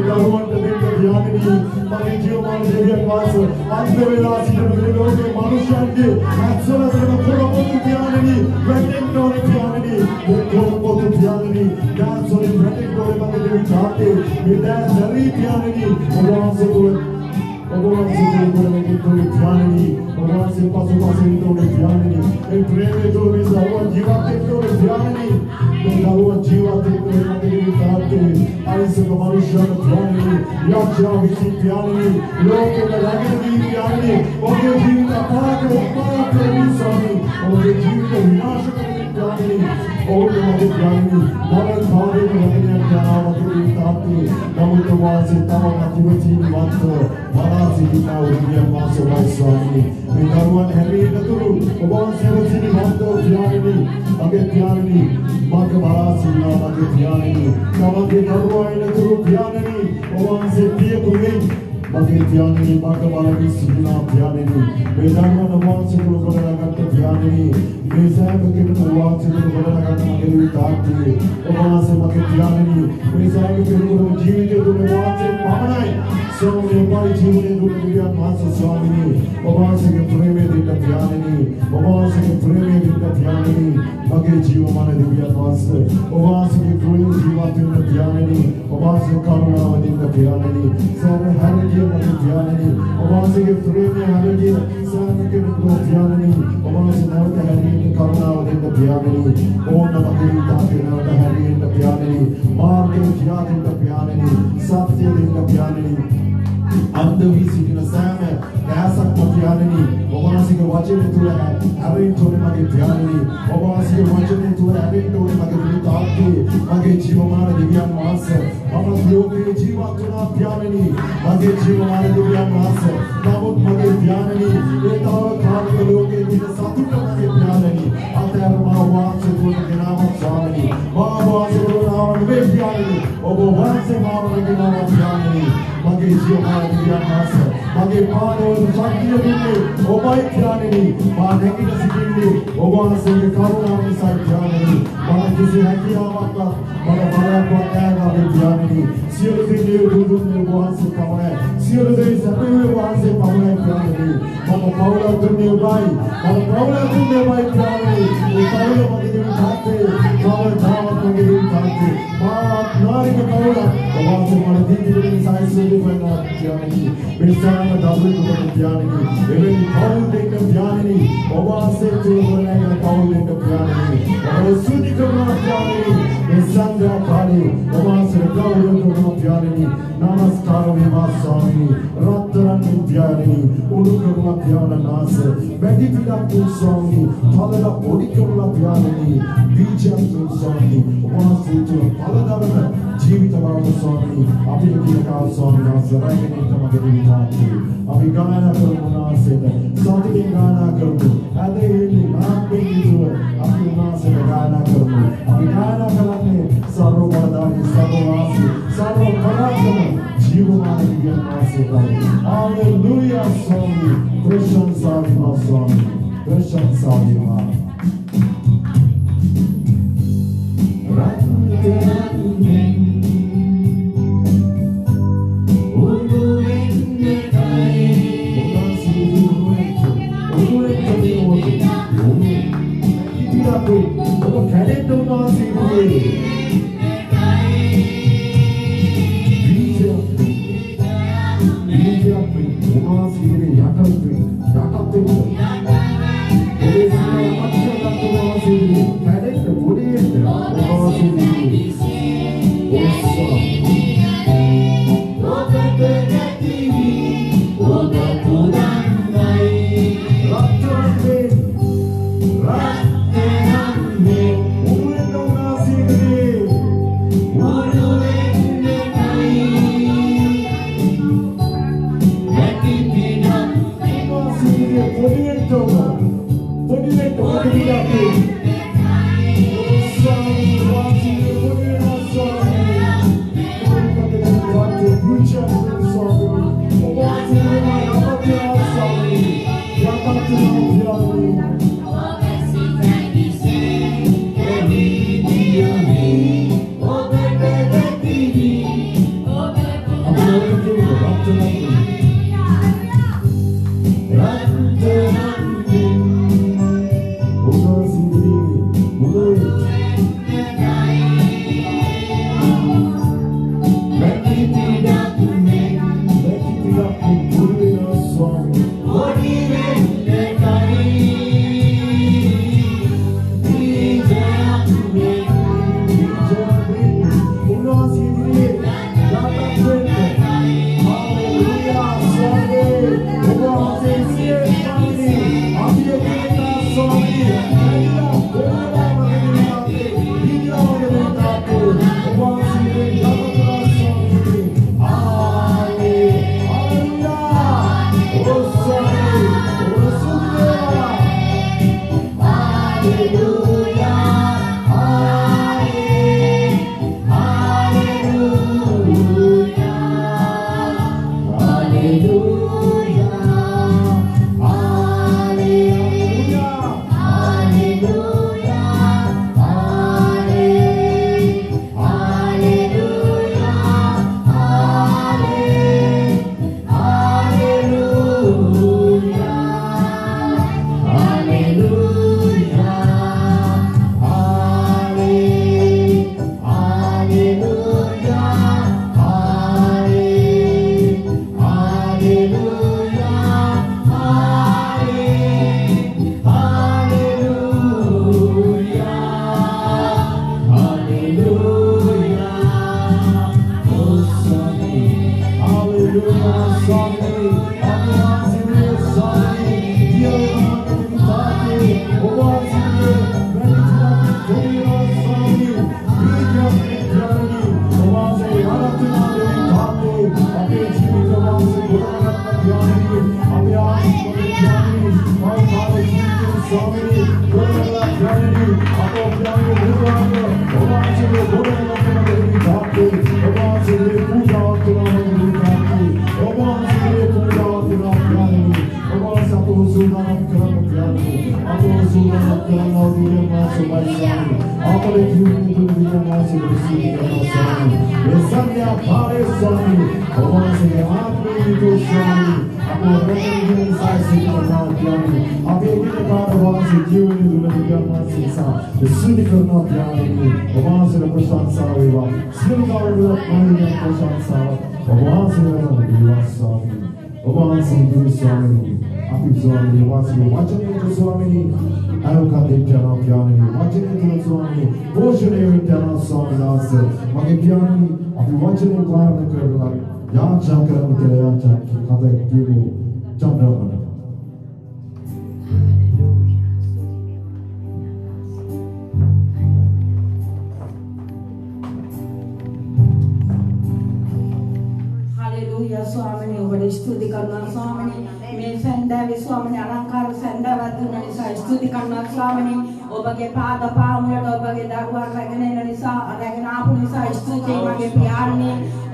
दारुवन के प्यारे मगे जीव मान देवियन वासे अंत वेला सीजन में लोगों के मनुष्य के एक्शन से पूरा बहुत प्यारे वेटिंग डोर प्यारे बहुत प्यारे डांस और वेटिंग डोर मगे देवी ताते ये डांस हरी प्यारे भगवान से बोल में प्यारे भगवान से पासो तो प्यारे एक प्रेम तो भी सर्व जीवा तो प्यारे सर्व जीवा तो मगे देवी ताते ऐसे मनुष्य प्यारे यात्रा विधि प्यारे लोग के लगे भी प्यारे उनके जीवन का पाक स्वामी उनके जीवन का विनाश करने प्यारे और मगे प्यारे नमन भावे मगे प्यारा मगे ताते नमन तो वासे तम मगे जीवन मत भला सीता उन्हें मासे वाई स्वामी विदारुवन हरी नतुरु भगवान से वचनी मत प्यारे मगे प्यारे मगे भला सीता मगे प्यारे मगे नरुवाई नतुरु प्यारे भगवान से प्रिय तुम्हें मगे प्यारे मगे भला की सीता प्यारे विदारुवन भगवान से गुरु बड़ा करते प्यारे बेसाब के भगवान से गुरु बड़ा करते मगे ताते भगवान से मगे प्यारे बेसाब के गुरु जीवित तुम्हें भगवान से पावनाई स्वामी हमारे जीवन में दुनिया मास स्वामी भगवान से के प्रेम में दिन प्यारे भगवान से के प्रेम में दिन प्यारे मगे जीव हमारे दुनिया मास भगवान से के कोई जीवा दिन प्यारे भगवान से करुणा दिन प्यारे सर हर के मगे प्यारे भगवान से के प्रेम में हर के सर के प्यारे भगवान से नवत हरि करुणा दिन प्यारे ओ नमः ताके नवत हरि प्यारे मार के जिया दिन प्यारे सत्य दिन प्यारे अंधविसी की नसाम है ऐसा प्यारे भगवान से के वचन तो है अरेंज होने मगे प्यारे भगवान से के वचन तो है अरेंज होने मगे ताके मगे जीव हमारे दिव्यान मास हम लोग के जीवा तुना प्यारे मगे जीव हमारे दिव्यान मास नामुक मगे प्यारे ये तारा खान के लोग के दिन साथी मगे प्यारे अतः मावान से तो के नाम स्वामी मावान से तो नाम में प्यारे ओ भगवान से माव के नाम प्यारे मगे जीव हमारे दिव्यान मास मगे पानो शक्ति दिले ओ भाई प्यारे माने की सिद्धिले ओ भगवान से के करुणा में साथ प्यारे माने किसी हकी आवाका माने बड़ा पतागा में प्यारे सिर दिले दूध में भगवान से पावना सिर दे सभी भगवान से पावना प्यारे माने पावला दुनिया भाई माने पावला दुनिया भाई प्यारे ये पावला मगे देवी ताते पावला धाम मगे देवी ताते मां नारी के पावला भगवान से माने दिले साइज से बना प्यारे बेचारा में दाबले तो प्यारे एवं पावल देख प्यारे भगवान से जो बनाएगा पावल देख प्यारे और सुधि करना प्यारे संध्या काली भगवान से गौरव करना प्यारे नमस्कार विवाह स्वामी रत्न प्यारे उड़करना प्यारा नास बैठी पिता तुम स्वामी फलदा बोली करना प्यारे बीजा तुम स्वामी भगवान से जो फलदा जीवित बाबा स्वामी अभी की का स्वामी नास राय के मगे देवी ताते अभी गाना करो नास से साथ में गाना करो अरे ये नाम पे जो अभी नास से गाना करो अभी गाना करने सर्व वरदानी सर्व वासी सर्व पराक्रम जीव माने की नास से हालेलुया स्वामी प्रशंसा स्वामी ප්‍රශංසා වේවා.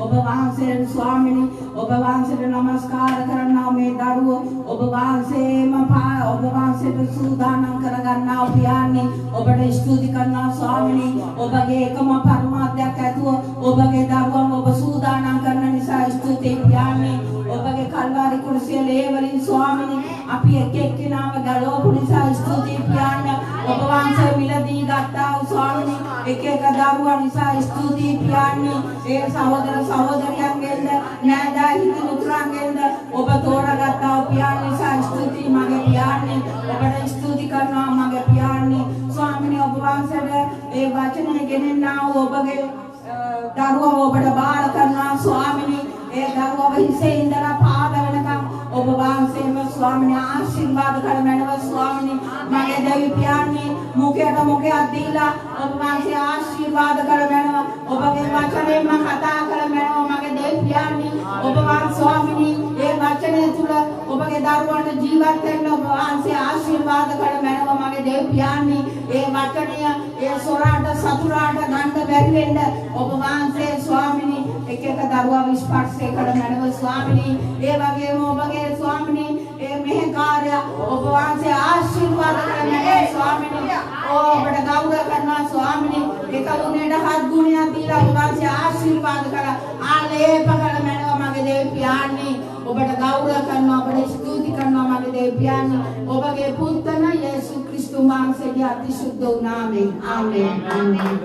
ඔබ වහන්සේට ස්වාමිනී ඔබ වහන්සේට නමස්කාර කරනවා මේ දරුවෝ ඔබ වහන්සේම ඔබ වහන්සේට සූදානම් කරගන්නා පියාණන් ඔබට ස්තුති කරනවා ස්වාමිනී ඔබගේ එකම පරමාර්ථයක් ඇතුව ඔබගේ දරුවන් ඔබ සූදානම් කරන නිසා ස්තුතියි පියාණන් ඔබගේ කල්වාරි කුරුසිය ලේවලින් ස්වාමිනී අපි එක එක්කෙනාම ගලවපු නිසා ස්තුතියි පියාණන් ඔබ වහන්සේ මිලදී ගත්තා වූ ස්වාමිනී එක එක දරුවා නිසා ස්තුතියි පියාණන් ඒ සහෝදර සහෝදරියන්ගෙන්ද නෑදෑ හිත මුතුරන්ගෙන්ද ඔබ තෝරාගත්තා වූ පියාණන් නිසා ස්තුතියි මගේ පියාණන් ඔබට ස්තුති කරනවා මගේ පියාණන් ස්වාමිනී ඔබ වහන්සේට ඒ වචනේ ගෙනෙන්නා වූ ඔබගේ දරුවා ඔබට බාර කරනවා ස්වාමිනී ඒ දරුවා හිසේ ඉඳලා පාද වෙනකම් ඔබ වහන්සේම ස්වාමිනී ආශිර්වාද කරමැනව ස්වාමිනී මගේ දෙවි පියාණන් මුඛයට මුඛයක් දීලා ඔබ වහන්සේ ආශිර්වාද කරමැනව ඔබගේ වචනයෙන්ම කතා කරමැනව මගේ දෙවි පියාණන් ඔබ වහන්සේ ස්වාමිනී ඒ වචනය තුල ඔබගේ දරුවන්ට ජීවත් වෙන්න ඔබ වහන්සේ ආශිර්වාද කරමැනව මගේ දෙවි පියාණන් ඒ වචනය ඒ සොරාට සතුරාට ගන්න බැරි වෙන්න ඔබ වහන්සේ ස්වාමිනී එක එක දරුවා විශ්වාසය කරමැනව ස්වාමිනී ඒ වගේම ඔබගේ ස්වාමිනී ඒ මෙහෙ කාර්ය ඔබ වහන්සේ ආශිර්වාද කරමැනව ස්වාමිනී ඔබට ගෞරව කරනවා ස්වාමිනී එක ගුණයට හත් ගුණයක් දීලා ඔබ වහන්සේ ආශිර්වාද කරලා ආලේප කරමැනව මගේ දෙවි පියාණන් ඔබට ගෞරව කරනවා ඔබට ස්තුති කරනවා මගේ දෙවි පියාණන් ඔබගේ පුත්‍රන යේසුස් ක්‍රිස්තුස් වහන්සේගේ අතිශුද්ධ වූ නාමයෙන් ආමේන් ආමේන්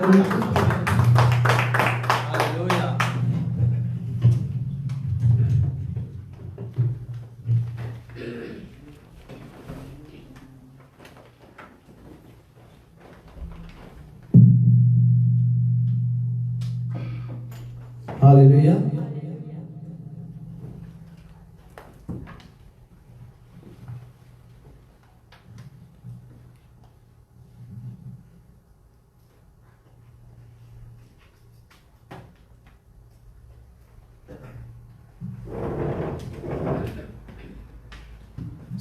Hallelujah.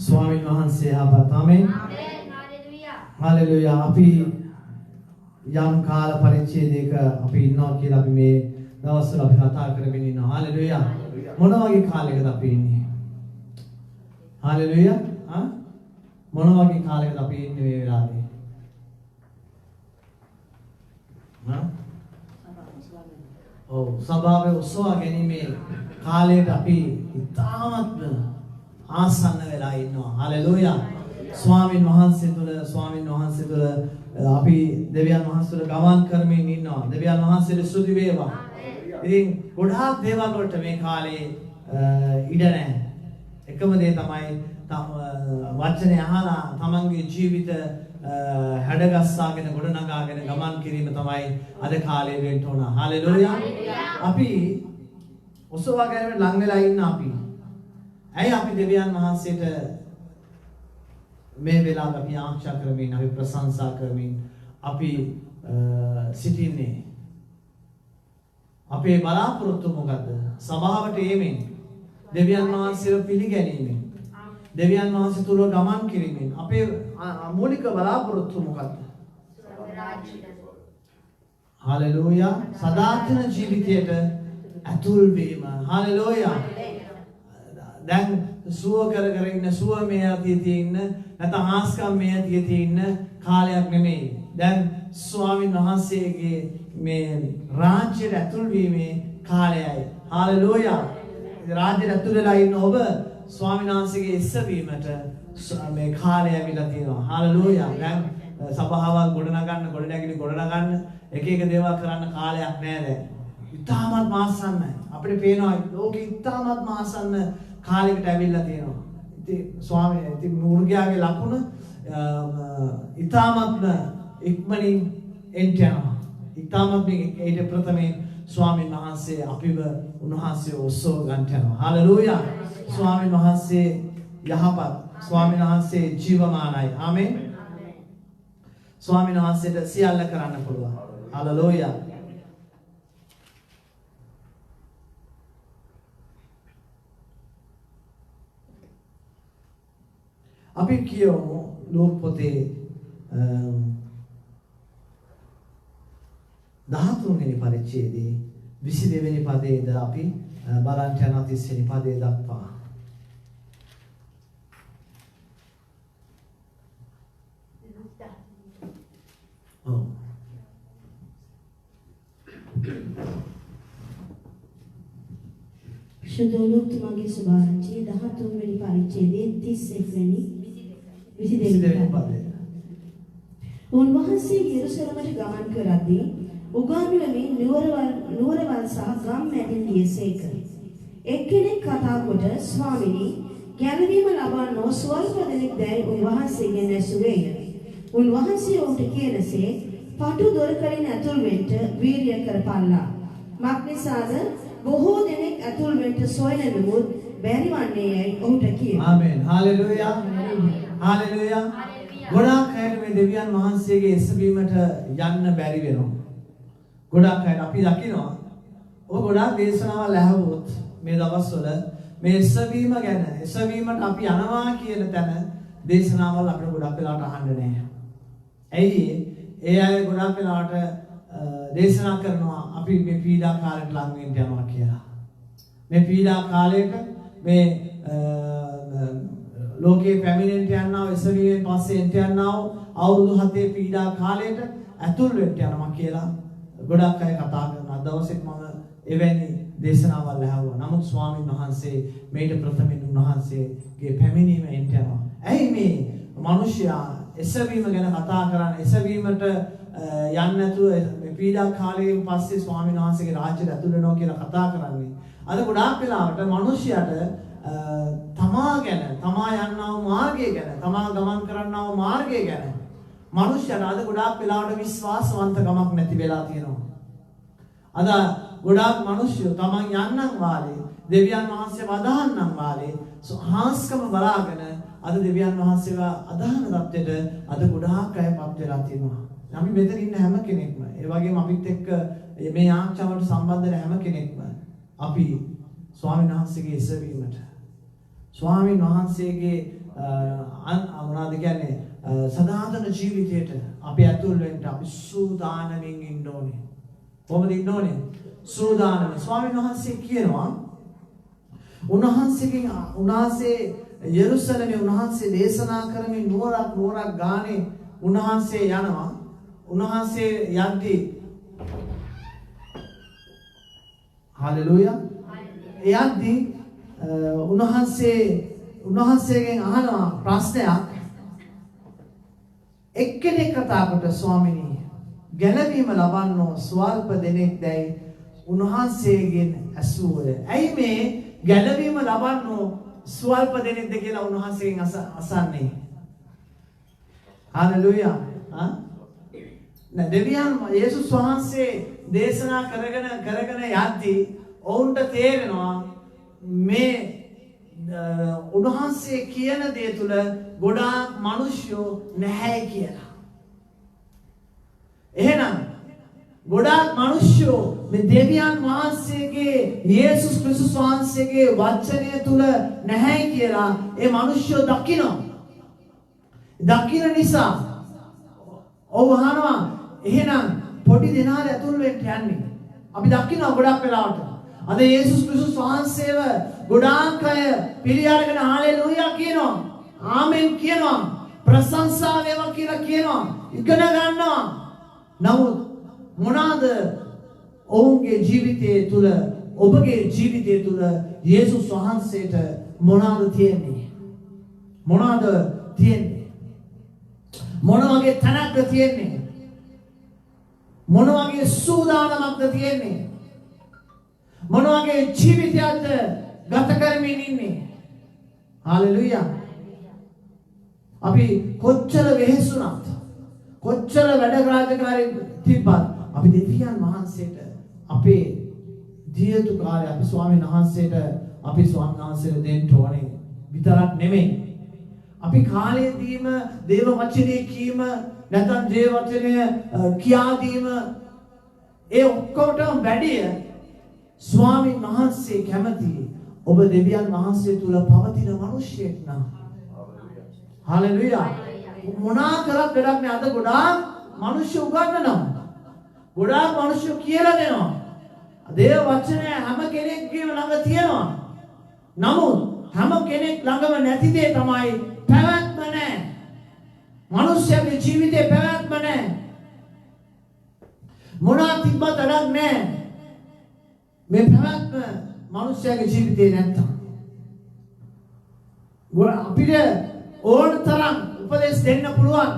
ස්වාමීන් වහන්සේ ආපත් ආමෙන්. හalleluya. අපි යම් කාල පරිච්ඡේදයක අපි ඉන්නවා කියලා අපි මේ දවස්වල අපි කතා කරගෙන ඉන්නවා. හalleluya. මොන වගේ කාලයකද අපි ඉන්නේ? හalleluya. මොන වගේ කාලයකද අපි ඉන්නේ මේ වෙලාවේ? ඔව් සභාවේ උත්සව ගැනීමේ කාලයට අපි ඉතාමත් ආසන්න වෙලා ඉන්නවා. හalleluya. ස්වාමින් වහන්සේ තුළ අපි දෙවියන් වහන්සේ තුළ ගමන් කරමින් ඉන්නවා. දෙවියන් වහන්සේට ස්තුති වේවා. ඉතින් ගොඩාක් දේවල් වලට මේ කාලේ ඉඩ නැහැ. එකම දේ තමයි වචනේ අහලා තමන්ගේ ජීවිත හැඩගස්සාගෙන ගොඩනගාගෙන ගමන් කිරීම තමයි අද කාලේ වෙන්න ඕන. හalleluya. අපි ඔසවා ගැනීමට ලං වෙලා ඉන්න අපි. ඇයි අපි දෙවියන් වහන්සේට මේ වෙලාවට අපි ආශා කරමින් අපි ප්‍රශංසා කරමින් අපි සිටින්නේ? අපේ බලාපොරොත්තු මොකද්ද? සභාවට එමින් දෙවියන් වහන්සේව පිළිගැනීමෙන් දෙවියන් වහන්සේ තුල ගමන් කිරීමෙන් අපේ මූලික බලාපොරොත්තු මොකද්ද? හalleluya. සදාචන ජීවිතයට ඇතුල් වීම. හalleluya. දැන් සුව කර ඉන්න සුව මේ අතීතයේ ඉන්න නැත්නම් හාස්කම් මේ අතීතයේ ඉන්න කාලයක් නෙමෙයි. දැන් ස්වාමීන් වහන්සේගේ මේ රාජ්‍යයට ඇතුල් වීමේ කාලයයි. හalleluya. රාජ්‍යයට ඇතුල් වෙලා ඉන්න ඔබ ස්වාමීන් වහන්සේගේ එස්සවීමට මේ කාලය ඇවිල්ලා තියෙනවා. හalleluya. දැන් සභාවල් ගොඩනගන්න එක දේවල් කරන්න කාලයක් නෑ දැන්. ඉතාමත් මාසන්න අපිට පේනවා ලෝකෙ ඉතාමත් මාසන්න කාලයකට ඇවිල්ලා තියෙනවා. ඉතින් ඉතින් මුර්ගයාගේ ලකුණ ඉතාමත් ඉක්මනින් එන්ට යනවා. ඉතාමත් ඊට ප්‍රථමයෙන් ස්වාමීන් වහන්සේ අපිව උන්වහන්සේ ඔස්සව ගන්නට යනවා. හalleluya. ස්වාමීන් වහන්සේ යහපත්. ස්වාමීන් වහන්සේ ජීවමානයි. ආමෙන්. ස්වාමීන් වහන්සේට සියල්ල කරන්න පුළුවන්. හalleluya. අපි කියමු ලෝක පොතේ 13 වෙනි පරිච්ඡේදයේ 22 වෙනි පදයේද අපි බලන්න යන 30 වෙනි පදයේ දක්වා. ඔව්. ශුද්ධෝලෝක්තුමාගේ සුභාරංචියේ 13 වෙනි පරිච්ඡේදයේ 31 වෙනි 22 වෙනි පදය. උන්වහන්සේ යෙරුසලමට ගමන් කරද්දී උගන්වමින් නුවරවල් සහ ගම් මැදින් ගියසේක. එක්කෙනෙක් කතා කොට ස්වාමිනී ගැලවීම ලබන්නෝ ස්වල්ප දෙනෙක් දැයි උන්වහන්සේගෙන් ඇසුවේය. උන්වහන්සේ ඔහුට කියනසේ පටු දොරකඩින් ඇතුල් වෙන්න වීර්ය කරපල්ලා. මක්නිසාද බොහෝ දෙනෙක් ඇතුල් වෙන්න සොයන නමුත් බැරි වන්නේ යයි ඔහුට කියනවා. ආමෙන්. හාලෙලූයා. හාලෙලූයා. ගොඩාක් අයට මේ දෙවියන් වහන්සේගේ එසවීමට යන්න බැරි වෙනවා. ගොඩාක් අයට අපි දකිනවා. ඔබ ගොඩාක් දේශනාවල් ඇහුවොත් මේ දවස්වල මේ එසවීම ගැන එසවීමට අපි යනවා කියන තැන දේශනාවල් අපිට ගොඩක් වෙලාවට අහන්න නැහැ. ඇයි ඒ අය ගොඩක් වෙලාවට දේශනා කරනවා අපි මේ පීඩා කාලයට ලං වෙන්න යනවා කියලා. මේ පීඩා කාලයට මේ ලෝකේ පැමිණෙන්න යනවා එසවීමෙන් පස්සේ එන්න යනවා අවුරුදු 7 පීඩා කාලයට ඇතුල් වෙන්න යනවා කියලා ගොඩක් අය කතා කරනවා. දවසෙත් මම එවැනි දේශනාවල් ඇහුවා. නමුත් ස්වාමීන් වහන්සේ මේට ප්‍රථමයෙන් උන්වහන්සේගේ පැමිණීම එන්න යනවා. ඇයි මේ මිනිසයා එසවීම ගැන කතා කරන්නේ? එසවීමට යන්නේ නැතුව මේ පීඩා කාලයෙන් පස්සේ ස්වාමීන් වහන්සේගේ රාජ්‍යයට ඇතුල් වෙනවා කියලා කතා කරන්නේ. අද ගොඩාක් වෙලාවට මිනිසයාට තමා ගැන, තමා යන්නා වූ මාර්ගය ගැන, තමා ගමන් කරන්නා වූ මාර්ගය ගැන මිනිසයාට අද ගොඩාක් වෙලාවට විශ්වාසවන්තකමක් නැති වෙලා තියෙනවා. අද ගොඩාක් මිනිස්සු තමන් යන්නම් වාලේ දෙවියන් වහන්සේව අදහන්නම් වාලේ හාස්කම බලාගෙන අද දෙවියන් වහන්සේව අදහන தත්ත්වයට අද ගොඩාක් අයපත් වෙලා තියෙනවා. අපි මෙතන ඉන්න හැම කෙනෙක්ම ඒ වගේම අපිත් එක්ක මේ ආචාරවලට සම්බන්ධ වෙන හැම කෙනෙක්ම අපි ස්වාමීන් වහන්සේගේ එසවීමට ස්වාමීන් වහන්සේගේ මොනවද කියන්නේ සදාතන ජීවිතයට අපි ඇතුල් වෙන්න අපි සූදානමින් ඉන්න ඕනේ. කොහොමද ඉන්න ඕනේ? සූදානම්. ස්වාමීන් වහන්සේ කියනවා උන්වහන්සේ යෙරුසලමේ උන්වහන්සේ දේශනා කරමින් නුවරක් ගානේ උන්වහන්සේ යනවා. උන්වහන්සේ යද්දී හalleluya යද්දී උන්වහන්සේගෙන් අහනවා ප්‍රශ්නයක්. එක්කෙනෙක් කතා කොට ස්වාමිනී ගැලවීම ලබන්නෝ ස්වල්ප දෙනෙක් දැයි උන්වහන්සේගෙන් ඇසුවෝය. ඇයි මේ ගැලවීම ලබන්නෝ ස්වල්ප දෙනෙක්ද කියලා උන්වහන්සේගෙන් අසන්නේ? හalleluya. දෙවියන් යේසුස් වහන්සේ දේශනා කරගෙන යද්දී ඔවුන්ට තේරෙනවා මේ උන්වහන්සේ කියන දේ තුල ගොඩාක් මිනිස්සු නැහැ කියලා. එහෙනම් ගොඩාක් මිනිස්සු මේ දෙවියන් වහන්සේගේ යේසුස් ක්‍රිස්තුස් වහන්සේගේ වචනය තුල නැහැ කියලා ඒ මිනිස්සු දකිනවා. දකින නිසා ඔව් අහනවා එහෙනම් පොඩි දෙනාට ඇතුල් වෙන්න යන්නේ. අපි දකිනවා ගොඩක් වෙලාවට අද යේසුස් ක්‍රිස්තුස් වහන්සේව ගොඩාක් අය පිළි අරගෙන හalleluya කියනවා. ආමෙන් කියනවා. ප්‍රශංසා වේවා කියලා කියනවා. ඉගෙන ගන්නවා. නමුත් මොනවාද ඔවුන්ගේ ජීවිතයේ තුල ඔබගේ ජීවිතයේ තුල යේසුස් වහන්සේට මොනවාද තියෙන්නේ? මොනවාද තියෙන්නේ? මොන වගේ තැනක්ද තියෙන්නේ? මොන වගේ සූදානමක්ද තියෙන්නේ? මොන වගේ ජීවිතයක්ද ගත කරමින් ඉන්නේ? හalleluya. අපි කොච්චර වෙහෙසුණත් කොච්චර වැඩ රාජකාරී තිබ්බත් අපි දෙවියන් වහන්සේට අපේ දියතු කාර්ය අපි ස්වාමීන් වහන්සේට දෙන්න ඕනේ විතරක් නෙමෙයි. අපි කාලයේදීම දේව වචනේ කීම නැත්නම් දේව වචනය කියා දීම ඒ ඔක්කොටම වැඩිය ස්වාමීන් වහන්සේ කැමති ඔබ දෙවියන් වහන්සේ තුල පවතින මිනිසෙක් නම්. හalleluya. මොනා කරත් වැඩක් නෑ. අද ගොඩාක් මිනිස්සු උගන්වනවා. ගොඩාක් මිනිස්සු කියලා දෙනවා. දේව වචනය හැම කෙනෙක්ගේම ළඟ තියෙනවා. නමුත් හැම කෙනෙක් ළඟම නැති දේ තමයි පැවැත්ම නැහැ. මනුෂ්‍යයාගේ ජීවිතේ පැවැත්ම නැහැ. මොනවා තිබ්බත් වැඩක් නැහැ. මේ පැවැත්ම මනුෂ්‍යයාගේ ජීවිතේ නැත්තම් අපිට ඕන තරම් උපදෙස් දෙන්න පුළුවන්.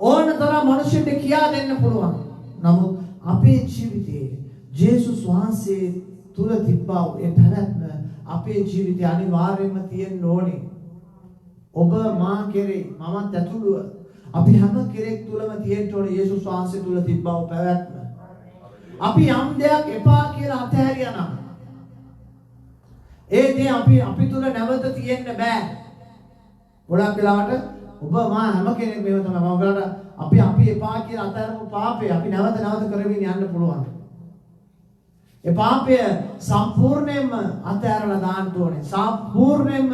ඕන තරම් මනුෂ්‍යයෙක් කියා දෙන්න පුළුවන්. නමුත් අපේ ජීවිතේ ජේසුස් වහන්සේ තුල තිබ්බා ඒ පැවැත්ම අපේ ජීවිතේ අනිවාර්යයෙන්ම තියෙන්න ඕනේ. ඔබ මා කෙරේ මමත් ඇතුළුව අපි හැම කෙනෙක් තුලම තියෙන්න ඕනේ යේසුස් වහන්සේ තුල තිබ්බා පැවැත්ම. අපි යම් දෙයක් එපා කියලා අතහැරියා නම් ඒ දේ අපි තුල නැවත තියෙන්න බෑ. ගොඩක් වෙලාවට ඔබ මා හැම කෙනෙක් මේව තමයි මම ඔයාලට අපි එපා කියලා අතහැරපු පාපේ අපි නැවත කරමින් යන්න පුළුවන්. ඒ පාපය සම්පූර්ණයෙන්ම අතහැරලා දාන්න ඕනේ. සම්පූර්ණයෙන්ම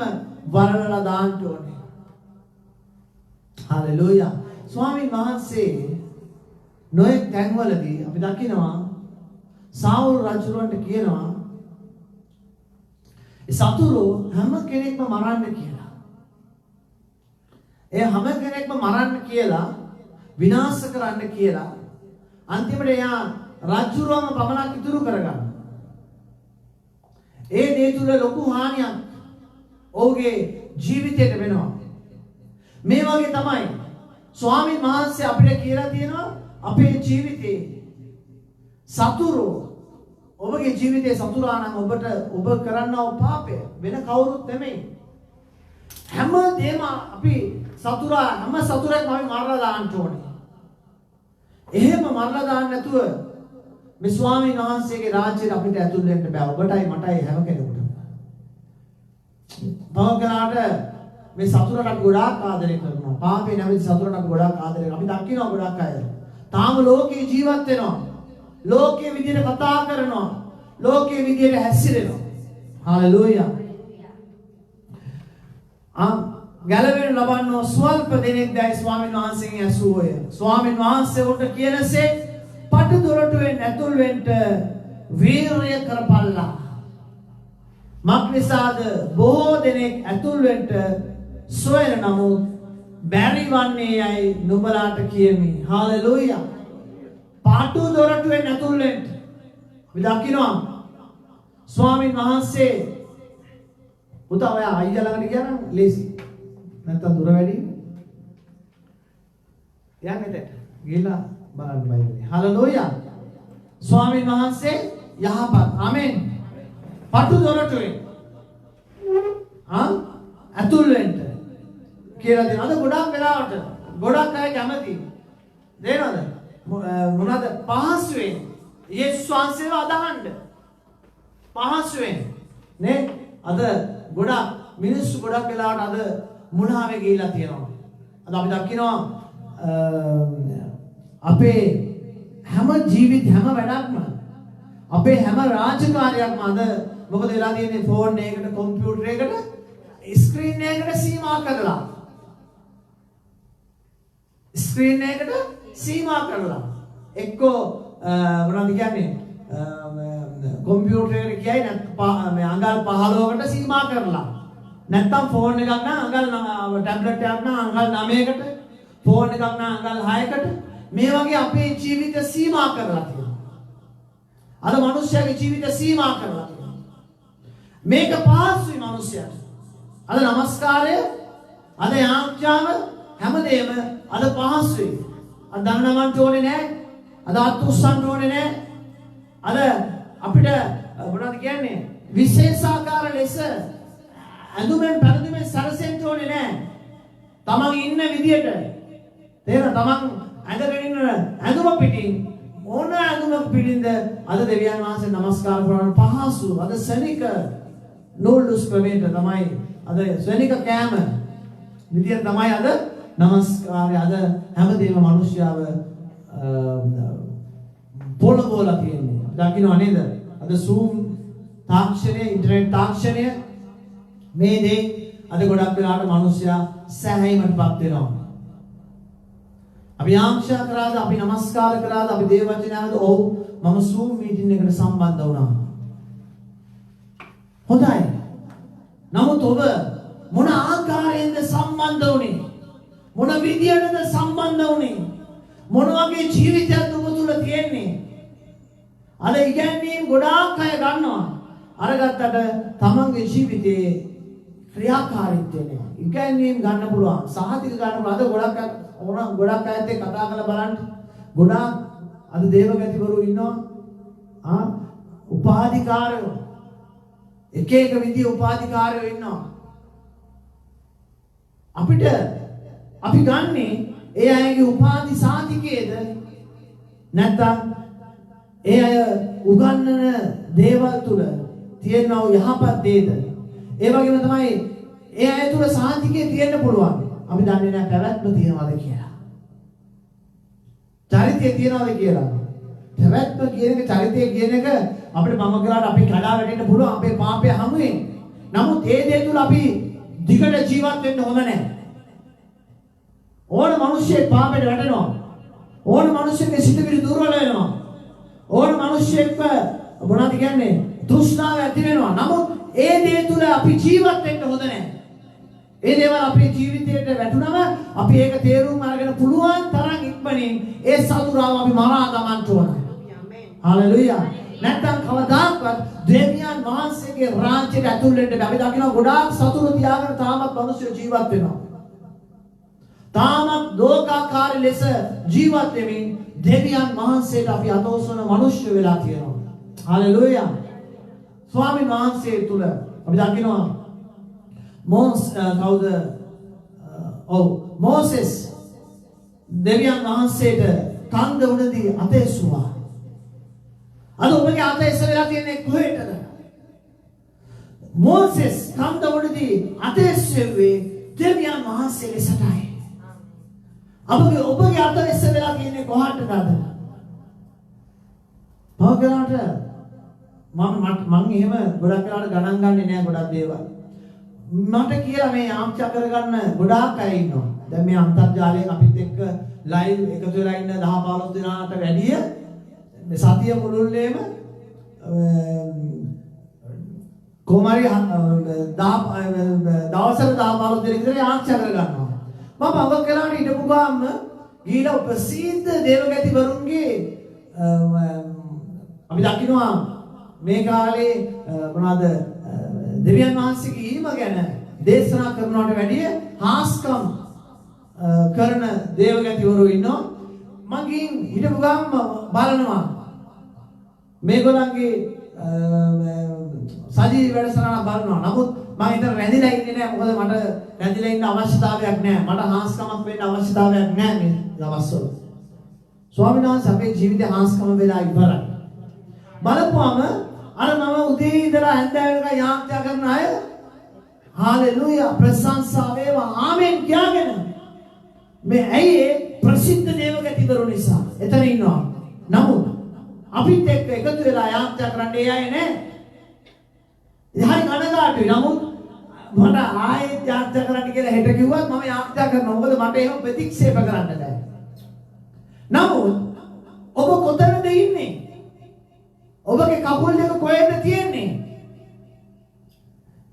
වරලලා දාන්න ඕනේ. හalleluya. ස්වාමීන් වහන්සේ නොයෙක් තැන්වලදී අපි දකිනවා සාවුල් රජුරන්ට කියනවා ඒ සතුරු හැම කෙනෙක්ම මරන්න කියලා. ඒ හැම කෙනෙක්ම මරන්න කියලා විනාශ කරන්න කියලා අන්තිමට එයා රජුරවම පමණක් ඉතුරු කරගන්න. ඒ දේ තුල ලොකු හානියක් ඔහුගේ ජීවිතයට වෙනවා. මේ වගේ තමයි ස්වාමීන් වහන්සේ අපිට කියලා තියෙනවා අපේ ජීවිතේ සතුරු ඔබගේ ජීවිතේ සතුරා නම් ඔබ කරන්නා වූ පාපය වෙන කවුරුත් නෙමෙයි. හැම දෙම අපි හැම සතුරෙක්ම අපි මරලා දාන්න ඕනේ. එහෙම මරලා දාන්න නැතුව මේ ස්වාමීන් වහන්සේගේ රාජ්‍යයට අපිට ඇතුල් වෙන්න බෑ. ඔබටයි මටයි හැම කෙනෙකුටම. භවකලාට මේ සතුරට අපි ගොඩාක් ආදරය කරනවා. පාපේ නැමැති සතුරට අපි ගොඩාක් ආදරය කරනවා. අපි දකිනවා ගොඩාක් අය. තාම ලෝකේ ජීවත් වෙනවා. ලෝකයේ විදියට කතා කරනවා. ලෝකයේ විදියට හැසිරෙනවා. හalleluya. ගැලවෙන්න ලබන්නෝ ස්වල්ප දෙනෙක් දැයි ස්වාමීන් වහන්සේගෙන් ඇසුවෝය. ස්වාමීන් වහන්සේ උට කියනසේ පටු දොරටුවෙන් ඇතුල් වෙන්න වීරය කරපල්ලා. මක්නිසාද බොහෝ දෙනෙක් ඇතුල් වෙන්න සොයන නමුත් බැරි වන්නේ යයි නුඹලාට කියමි. හalleluya. පාටු දොරටුවෙන් ඇතුල් වෙන්න. අපි දකිනවා ස්වාමීන් වහන්සේ පුතා ඔයා අයියා ළඟට ගියා නම් ලේසි. නැත්තම් දුර වැඩි. යන්නට ගිහලා බලන්න බයිබලේ. හalleluya. ස්වාමීන් වහන්සේ යහපත්. ආමෙන්. පාටු දොරටුවෙන් ඇතුල් වෙන්න කියලා දෙනවා. අද ගොඩක් වෙලාවට ගොඩක් අය කැමති. දේනවද? මොනවාද පහසුවෙන් යේසුස් වහන්සේව අදහන්න. පහසුවෙන් නේ අද ගොඩක් මිනිස්සු ගොඩක් වෙලාවට අද මුලාවේ ගිහිලා තියෙනවා. අද අපි දකිනවා අපේ හැම වැඩක්ම අපේ හැම රාජකාරියක්ම අද මොකද වෙලා තියෙන්නේ ෆෝන් එකකට කම්පියුටර් එකකට ස්ක්‍රීන් එකකට සීමා කරලා එක්කෝ මොනවද කියන්නේ කම්පියුටර් එකට කියයි නැත්නම් අඟල් 15කට සීමා කරලා නැත්නම් ෆෝන් එකක් නම් අඟල් ටැබ්ලට් එකක් නම් අඟල් 9කට ෆෝන් එකක් නම් අඟල් 6කට මේ වගේ අපේ ජීවිත සීමා කරලා තියෙනවා. අද මිනිස්යාගේ ජීවිත සීමා කරලා තියෙනවා. මේක පහසුයි මිනිස්යාට. අද නමස්කාරය අද යාඥාව හැමදේම අද පහසුයි. අද දන්නවන්ට ඕනේ නැහැ. අද අත්උස්සන්න ඕනේ නැහැ. අද අපිට මොනවද කියන්නේ විශේෂාකාර ලෙස ඇඳුමෙන් පරිදුමෙන් සරසෙන්න ඕනේ නැහැ. තමන් ඉන්න විදියට තේරෙන තමන් ඇඳගෙන ඉන්න ඇඳුම පිටින් මොන ඇඳුමක් පිටින්ද අද දෙවියන් වහන්සේ නමස්කාර කරන පහසු අද සෙනික නෝල්ඩුස් ක්‍රමයට තමයි අද සෙනික කෑම විදියට තමයි අද නමස්කාරය අද හැමදේම මිනිස්යාව පොළඹවලා තියෙන්නේ. දකින්නව නේද? අද Zoom තාක්ෂණය, ඉන්ටර්නෙට් තාක්ෂණය මේ දේ අද ගොඩක් වෙලාවට මිනිස්සයා සෑහීමටපත් වෙනවා. අපි ආංශා කරාද, අපි නමස්කාර කරාද, අපි දේව වචනයද ඔව් මම Zoom meeting එකට සම්බන්ධ වුණා. හොඳයි. නමුත් ඔබ මොන ආකාරයෙන්ද සම්බන්ධ වුනේ? මොන විදියටද සම්බන්ධ වුනේ? මොන වගේ ජීවිතයක්ද ඔබ තුල තියෙන්නේ? අර ඉගැන්වීම් ගොඩාක් අය ගන්නවා. අරගත්තට තමන්ගේ ජීවිතයේ ක්‍රියාකාරීත්වය නෑ. ඉගැන්වීම් ගන්න පුළුවන්. සහතික ගන්න පුළුවන්. අද ගොඩක් අයත් එක්ක කතා කරලා බලන්න. ගොඩාක් අද දේවගතිවරු ඉන්නවා. උපාධිකාරයෝ එක එක විදිහේ උපාධිකාරයෝ ඉන්නවා. අපිට අපි ගන්නේ ඒ අයගේ උපාධි සාතිකයේද නැත්නම් ඒ අය උගන්වන දේවල් තුල තියෙනව යහපත් දේද? ඒ වගේම තමයි ඒ අය තුල සාතිකයේ තියෙන්න පුළුවන්. අපි දන්නේ නැහැ පැවැත්ම තියනවාද කියලා. චරිතය තියනවාද කියලා. පැවැත්ම කියන එක චරිතය කියන එක අපිට මම කරාට අපි කඩා වැටෙන්න පුළුවන් අපේ පාපය හැමුවේ. නමුත් ඒ දේ තුල අපි දිගට ජීවත් වෙන්න හොඳ නැහැ. ඕන මිනිස්සෙක් පාපයට වැටෙනවා. ඕන මිනිස්සෙක්ගේ සිතවිලි දුර්වල වෙනවා. ඕන මිනිස්සෙක්ව මොනවද කියන්නේ? තෘෂ්ණාව ඇති වෙනවා. නමුත් ඒ දේ තුල අපි ජීවත් වෙන්න හොඳ නැහැ. ඒ දේවල් අපේ ජීවිතයට වැටුනම අපි ඒක තේරුම් අරගෙන පුළුවන් තරම් ඉක්මනින් ඒ සතුරාව අපි මරා දමන්න ඕන. හalleluya. නැත්නම් කවදාවත් දෙවියන් වහන්සේගේ රාජ්‍යයට ඇතුල් වෙන්න බැහැ. අපි දකිනවා ගොඩාක් සතුරු තියාගෙන තාමත් මිනිස්සු ජීවත් වෙනවා. තාමත් ලෝකාකාරී ලෙස ජීවත් වෙමින් දෙවියන් වහන්සේට අපි අතෝසන මිනිස්සු වෙලා තියෙනවා. හalleluya. ස්වාමීන් වහන්සේ තුල අපි දකිනවා මෝසෙස් දෙවියන් වහන්සේට කන්ද උඩදී අතේසුවා. අද ඔබගේ අත එසවෙලා තියෙන්නේ කොහෙටද? මෝසෙස් කන්ද උඩදී අතේසෙව්වේ දෙවියන් වහන්සේගේ සටයි. ඔබගේ අත එසවෙලා තියෙන්නේ කොහටද? භාග්‍යනාට මම එහෙම ගොඩක් වෙලාවට ගණන් ගන්නේ නෑ ගොඩක් දේවල්. මට කියලා මේ ආම්චා කරගන්න ගොඩාක් අය ඉන්නවා. දැන් මේ අන්තර්ජාලයෙන් අපිත් එක්ක ලයිව් එකතු වෙලා ඉන්න 10 15 දෙනාට වැඩිය මේ සතිය මුළුල්ලේම කොමාරි දවසට 10 15 දෙනෙක් විතර ආම්චා කරගන්නවා. මම අව කරාට හිටපු ගාම ගිහිලා ප්‍රසිද්ධ දේවගතිවරුන්ගේ අපි දකින්නවා මේ කාලේ මොනවාද දෙවියන් වහන්සේගේ ඊම ගැන දේශනා කරනවට වැඩිය හාස්කම් කරන දේවගතිවරු ඉන්නවා. මගින් හිටපු ගාම බලනවා මේගොල්ලන්ගේ සජීවී වැඩසටහන බලනවා. නමුත් මම හිතන රැඳිලා ඉන්නේ නැහැ. මොකද මට රැඳිලා ඉන්න අවශ්‍යතාවයක් නැහැ. මට හාස්කමක් වෙන්න අවශ්‍යතාවයක් නැහැ මේ දවස්වල. ස්වාමීන් වහන්සේ අපේ ජීවිතේ හාස්කම වෙලා ඉවරයි. බලපුවම අර මම උදේ ඉඳලා හැන්දෑවෙනකන් යාත්‍රා කරන අය හalleluya ප්‍රශංසා වේවා ආමෙන් කියගෙන මේ ඇයි ප්‍රසිද්ධ දේවගතිවරු නිසා එතන ඉන්නවා. නමුත් අපිත් එක්ක එකතු වෙලා යාත්‍රා කරන්න ඒ අය නෑ. ඉතින් කනගාටුයි. නමුත් මට ආයෙත් යාත්‍රා කරන්න කියලා හෙට කිව්වත් මම යාත්‍රා කරනවා. මොකද මට එහෙම ප්‍රතික්ෂේප කරන්න බෑ. නමුත් ඔබ කොතනද ඉන්නේ? ඔබගේ කකුල් දෙක කොහෙද තියෙන්නේ?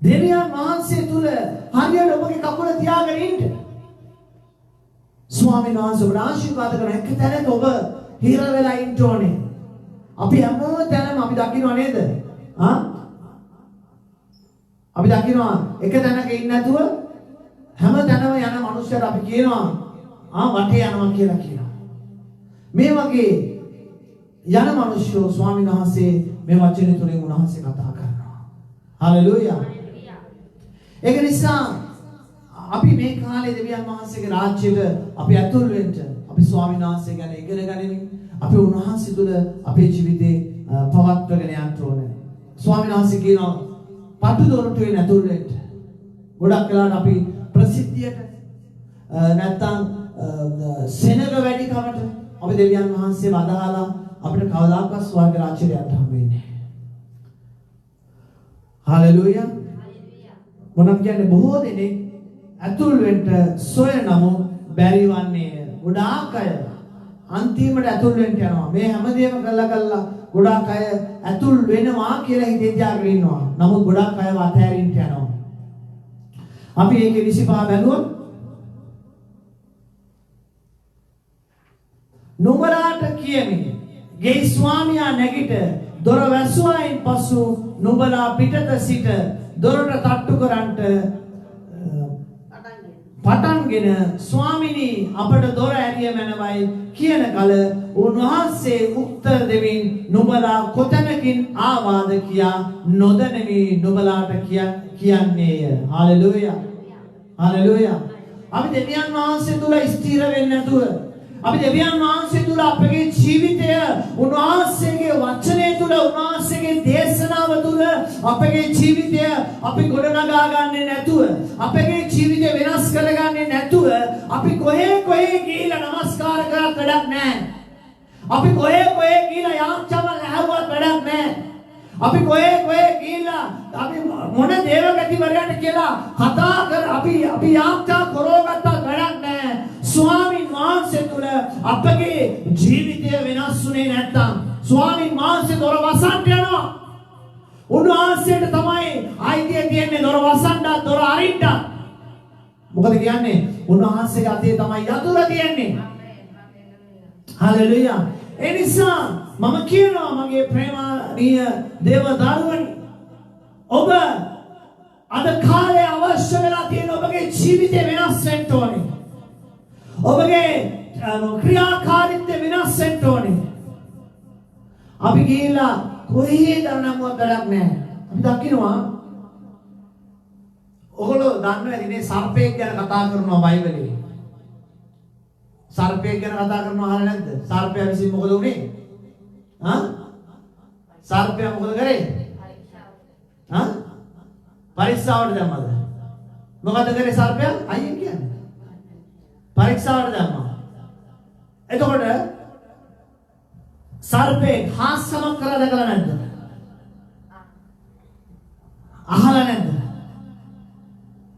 දෙවියන් වහන්සේ තුල හරියට ඔබගේ කකුල තියාගෙන ඉන්න. ස්වාමීන් වහන්සේ ඔබට ආශිර්වාද කරන එක තැනක ඔබ හිර වෙලා ඉන්න ඕනේ. අපි හැමෝටම අපි දකින්නව නේද? අපි දකින්නවා එක තැනක ඉන්න නැතුව හැම තැනම යන මනුස්සයර අපි කියනවා වටේ යනවා කියලා කියනවා. මේ වගේ යන මිනිස්සු ස්වාමීන් වහන්සේ මේ වචනේ තුලින් උන්වහන්සේ කතා කරනවා. හalleluya. ඒක නිසා අපි මේ කාලේ දෙවියන් වහන්සේගේ රාජ්‍යයට අපි ඇතුල් වෙන්න අපි ස්වාමීන් වහන්සේ ගැන ඉගෙන ගනිමින් අපි උන්වහන්සේ තුල අපේ ජීවිතේ පවත්වාගෙන යන්න ඕනේ. ස්වාමීන් වහන්සේ කියනවා පටු දොරටුවේ ඇතුල් වෙන්න. ගොඩක් වෙලාවට අපි ප්‍රසිද්ධියට නැත්තම් සෙනග වැඩි කමට අපි දෙවියන් වහන්සේ වදාලා අපිට කවදාකවත් ස්වර්ග රාජ්‍යයට යන්න හම්බෙන්නේ නැහැ. හalleluya. මොනවද කියන්නේ බොහෝ දෙනෙක් ඇතුල් වෙන්න සොයනම බැරි වන්නේ ගොඩාක් අය අන්තිමට ඇතුල් වෙන්න යනවා. මේ හැමදේම කළා ගොඩාක් අය ඇතුල් වෙනවා කියලා හිතේ තියාගෙන ඉන්නවා. නමුත් ගොඩාක් අය අතහැරින්න යනවා. අපි ඒකේ 25 බැලුවොත් නුඹලාට කියමි ගේ ස්වාමියා නැගිට දොර වැසුවායින් පසු නුඹලා පිටත සිට දොරට තට්ටු කරන්ට පටන්ගෙන ස්වාමිනී අපට දොර ඇරිය මැනවයි කියන කල උන්වහන්සේ උත්තර දෙමින් නුඹලා කොතැනකින් ආවාද කියා නොදැනෙමි නුඹලාට කියන්නේය. Hallelujah hallelujah. අපි දෙවියන් වහන්සේ තුල ස්ථිර වෙන්නේ නැතුව අපි දෙවියන් වහන්සේ තුල අපගේ ජීවිතය උන්වහන්සේගේ වචනය තුල උන්වහන්සේගේ දේශනාව තුල අපගේ ජීවිතය අපි ගොඩනගා ගන්නේ නැතුව අපගේ ජීවිතය වෙනස් කරගන්නේ නැතුව අපි කොහේ ගිහිලා නමස්කාර කරත් වැඩක් නැහැ. අපි කොහේ ගිහිලා යාම්චමල් ඇහුවත් වැඩක් නැහැ. අපි කොහේ ගිහිලා අපි මොන දේවගතිවරයන්ට කියලා කතා කර අපි යාම්චා කරවගත්තත් වැඩක් නැහැ. ස්වාමීන් වහන්සේ තුල අපගේ ජීවිතය වෙනස් වුණේ නැත්තම් ස්වාමීන් වහන්සේ දොර වසන්ට යනවා. උන්වහන්සේට තමයි අයිතිය තියෙන්නේ දොර වසන්නත් දොර අරින්නත්. මොකද කියන්නේ? උන්වහන්සේගේ අතේ තමයි යතුර තියෙන්නේ. හalleluya. ඒ නිසා මම කියනවා මගේ ප්‍රේමණීය දේව දරුවනි ඔබ අද කාලේ අවශ්‍ය වෙලා තියෙන ඔබගේ ජීවිතය වෙනස් වෙන්න ඕනේ. ඔබගේ ක්‍රියාකාරීත්වය වෙනස් වෙන්න ඕනේ. අපි ගිහිල්ලා කොහේද නමුත් වැඩක් නැහැ. අපි දකින්නවා ඔයගොල්ලෝ දන්නවද සර්පයෙක් ගැන කතා කරනවා බයිබලයේ. සර්පයෙක් ගැන කතා කරනවා අහලා නැද්ද? සර්පයා විසින් මොකද උනේ? සර්පයා මොකද කරේ? පරීක්ෂාවට දැම්මද? මොකද කරේ සර්පයා? අයියෙන් කියන්නේ. පරීක්ෂාවට දැම්මා. එතකොට සර්පේ හාස්කමක් කරලා දැකලා නැද්ද? අහලා නැද්ද?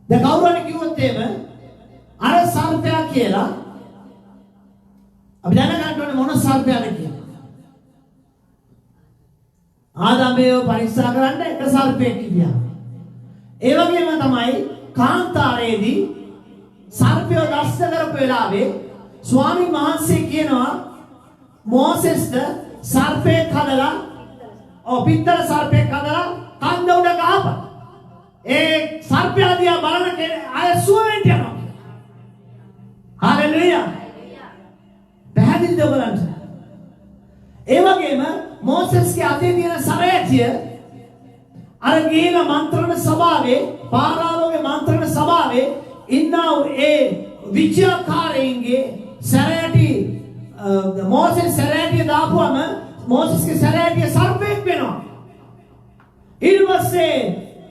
දැන් කවුරුහරි කිව්වොත් එහෙම අර සර්පයා කියලා අපි දැනගන්න ඕනේ මොන සර්පයාද කියලා. ආදාමයව පරීක්ෂා කරන්න එක සර්පෙක් හිටියා. ඒ වගේම තමයි කාන්තාරයේදී සර්පය දස්ස කරපු වෙලාවේ ස්වාමීන් වහන්සේ කියනවා මෝසෙස්ට සර්පෙක් හදලා පිත්තල සර්පෙක් හදලා කන්ද උඩ ගහපන්. ඒ සර්පයා දිහා බලන අය සුව වෙන්න යනවා. හalleluya. පැහැදිලිද බලන්න. ඒ වගේම මෝසෙස්ගේ අතේ තියෙන සරයතිය අර ගිහිලා මන්ත්‍රණ සභාවේ පාරාලෝගේ මන්ත්‍රණ සභාවේ ඉන්නා ඒ විචාකාරයන්ගේ සරයටි මෝසෙස් සරයටිය දාපුවම මෝසෙස්ගේ සරයටිය සර්පෙක් වෙනවා. ඊට පස්සේ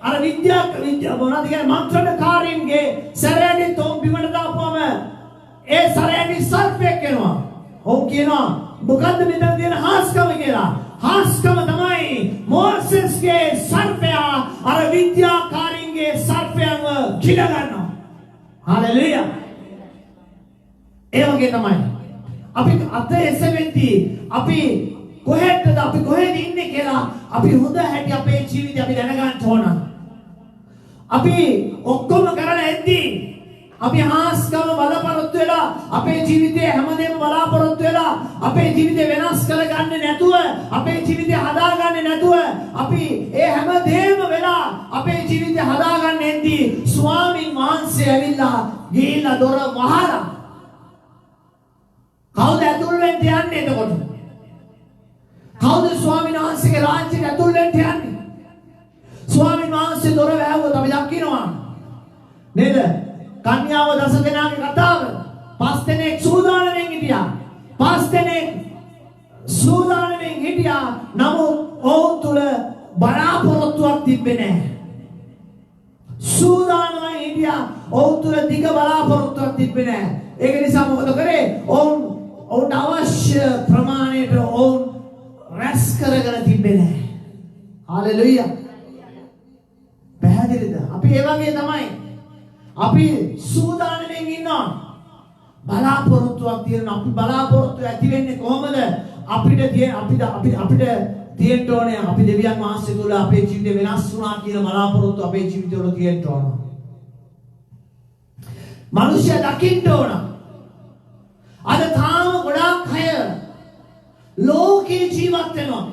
අර විද්‍යා මොනවද කියන්නේ මන්ත්‍රණකාරින්ගේ සරයටි තොම් බිමට දාපුවම ඒ සරයටි සර්පෙක් වෙනවා. ඔව් කියනවා මොකද්ද මෙතන තියෙන හාස්කම කියලා. හාස්කම තමයි මෝසෙස්ගේ සර්පයා අර විද්‍යාකාරින්ගේ සර්පයන්ව කිල ගන්නවා. හalleluya. ඒ වගේ තමයි අපි අත එසෙවෙද්දී අපි කොහෙද ඉන්නේ කියලා අපි හොඳ හැටි අපේ ජීවිතේ අපි දැනගන්න ඕන. අපි ඔක්කොම කරලා ඇද්දී අපි හාස්කම බලාපොරොත්තු වෙලා අපේ ජීවිතේ හැමදේම බලාපොරොත්තු වෙලා අපේ ජීවිතේ වෙනස් කරගන්නේ නැතුව අපේ ජීවිතේ හදාගන්නේ නැතුව අපි ඒ හැමදේම වෙලා අපේ ජීවිතේ හදාගන්නෙන්දී ස්වාමීන් වහන්සේ ඇවිල්ලා ගිහිල්ලා දොර වහලා කවුද ඇතුල් වෙන්න යන්නේ එතකොට? කවුද ස්වාමීන් වහන්සේගේ රාජ්‍යයට ඇතුල් වෙන්න යන්නේ? ස්වාමීන් වහන්සේ දොර වැහුවොත් අපි දකින්නවා නේද? කන්‍යාව 10 දෙනාගේ කතාව 5 දෙනෙක් සූදානම්ෙන් හිටියා. 5 දෙනෙක් සූදානම්ෙන් හිටියා. නමුත් ඔවුන් තුල බලාපොරොත්තුවක් තිබ්බේ නැහැ. සූදානම්ෙන් හිටියා. ඔවුන් තුල දිග බලාපොරොත්තුවක් තිබ්බේ නැහැ. ඒක නිසා මොකද කරේ? ඔවුන් අවශ්‍ය ප්‍රමාණයට ඔවුන් රැස් කරගෙන තිබ්බේ නැහැ. හalleluya. පැහැදිලිද? අපි ඒ වගේ තමයි. අපි සූදානම්ෙන් ඉන්නවා. බලාපොරොත්තුවක් තියෙනවා. අපි බලාපොරොත්තු ඇති වෙන්නේ කොහොමද? අපිට තියෙන්න ඕනේ අපි දෙවියන් වහන්සේ තුල අපේ ජීවිතේ වෙනස් වුණා කියන බලාපොරොත්තු අපේ ජීවිතවල තියෙන්න ඕන. මනුෂ්‍ය දකින්න ඕන. අද තාම ගොඩාක් අය ලෝකේ ජීවත් වෙනවා.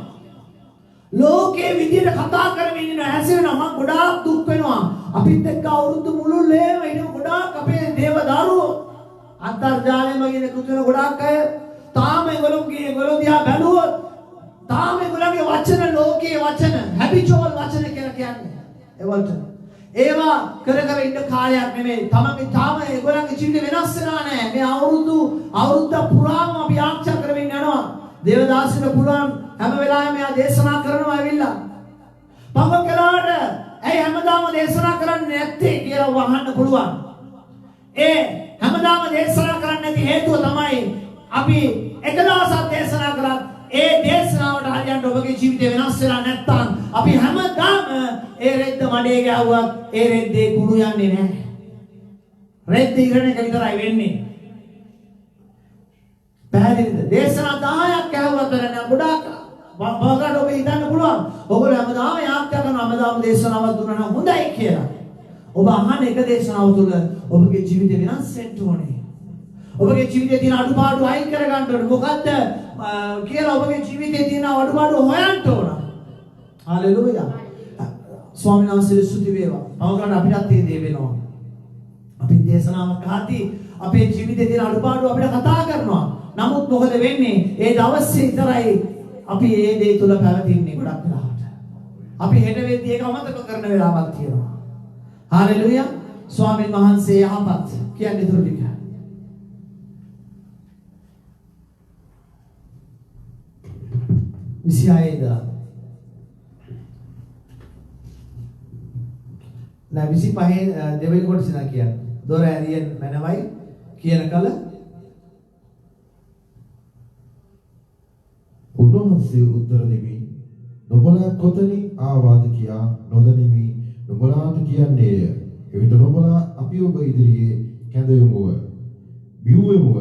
ලෝකේ විදියට කතා කරමින් ඉන්න හැසිරෙනවා. මම ගොඩාක් දුක් වෙනවා. අපිත් එක්ක අවුරුදු මුළුල්ලේම ඉන්න ගොඩාක් අපේ දේව දරුවෝ අන්තර්ජාලයෙන් මගින් එකතු වෙන ගොඩාක් අය තාම ඒගොල්ලෝ දිහා බැලුවොත් තාම ඒගොල්ලන්ගේ වචන ලෝකයේ වචන හැබිචුවල් වචන කියලා කියන්නේ. ඒවට ඒවා කර කර ඉන්න කාලයක් නෙමෙයි. තමන්ගේ තාම ඒගොල්ලන්ගේ ජීවිතේ වෙනස් වෙනා නැහැ. මේ අවුරුද්ද පුරාම අපි ආරක්ෂා කරමින් යනවා. දේවදාසිට පුළුවන් හැම වෙලාවෙම මෙයා දේශනා කරනවා ඇවිල්ලා. පව කළාට ඇයි හැමදාම දේශනා කරන්නේ නැත්තේ කියලා වහන්න පුළුවන්. ඒ හැමදාම දේශනා කරන්නේ නැති හේතුව තමයි අපි එක දවසක් දේශනා කරත් ඒ දේශනාවට හරියට ඔබගේ ජීවිතේ වෙනස් වෙලා නැත්නම් අපි හැමදාම ඒ රෙද්ද මඩේ ගෑවුවත් ඒ රෙද්දේ කුණු යන්නේ නැහැ. රෙද්ද ඉරණ එක විතරයි වෙන්නේ. පැහැදිලිද? දේශනා 10ක් ඇහුවත් නෑ ගොඩාක් වගකට ඔබ හිතන්න පුළුවන්. ඔයගොල්ලෝ හැමදාම යාත්‍රා කරන හැමදාම දේශනාවක් දුන්නා නම් හොඳයි කියලා. ඔබ අහන එක දේශනාව තුළ ඔබගේ ජීවිතේ වෙනස් වෙන්න ඕනේ. ඔබගේ ජීවිතේ තියෙන අඩුපාඩු අයින් කර ගන්න ඕනේ. මොකද්ද කියලා ඔබගේ ජීවිතේ තියෙන අඩුපාඩු හොයන්න ඕන. හalleluya. ස්වාමීන් වහන්සේ ස්තුති වේවා. අවගන්න අපිටත් මේ දේ වෙනවා. අපි දේශනාවක් අහද්දී අපේ ජීවිතේ තියෙන අඩුපාඩු අපිට කතා කරනවා. නමුත් මොකද වෙන්නේ? ඒ දවසේ විතරයි අපි මේ දේ තුල පැවතින්නේ ගොඩක් වෙලාවට. අපි හෙට වෙද්දී ඒක අමතක කරන වෙලාවක් තියෙනවා. හalleluya. ස්වාමීන් වහන්සේ යහපත් කියන්නේ දුරු ටික. විසියයිද නෑ 25 දෙවෙනි කොටස නා කියන්නේ දොර ඇරියෙන් මනවයි කියන කල උන්වහන්සේ උත්තර දෙමි නොබලා කොතනින් ආවාද කියා නොදනිමි නොබලාට කියන්නේය. එවිට නොබලා අපි ඔබ ඉදිරියේ කැඳෙමුව බිව්වෙමුව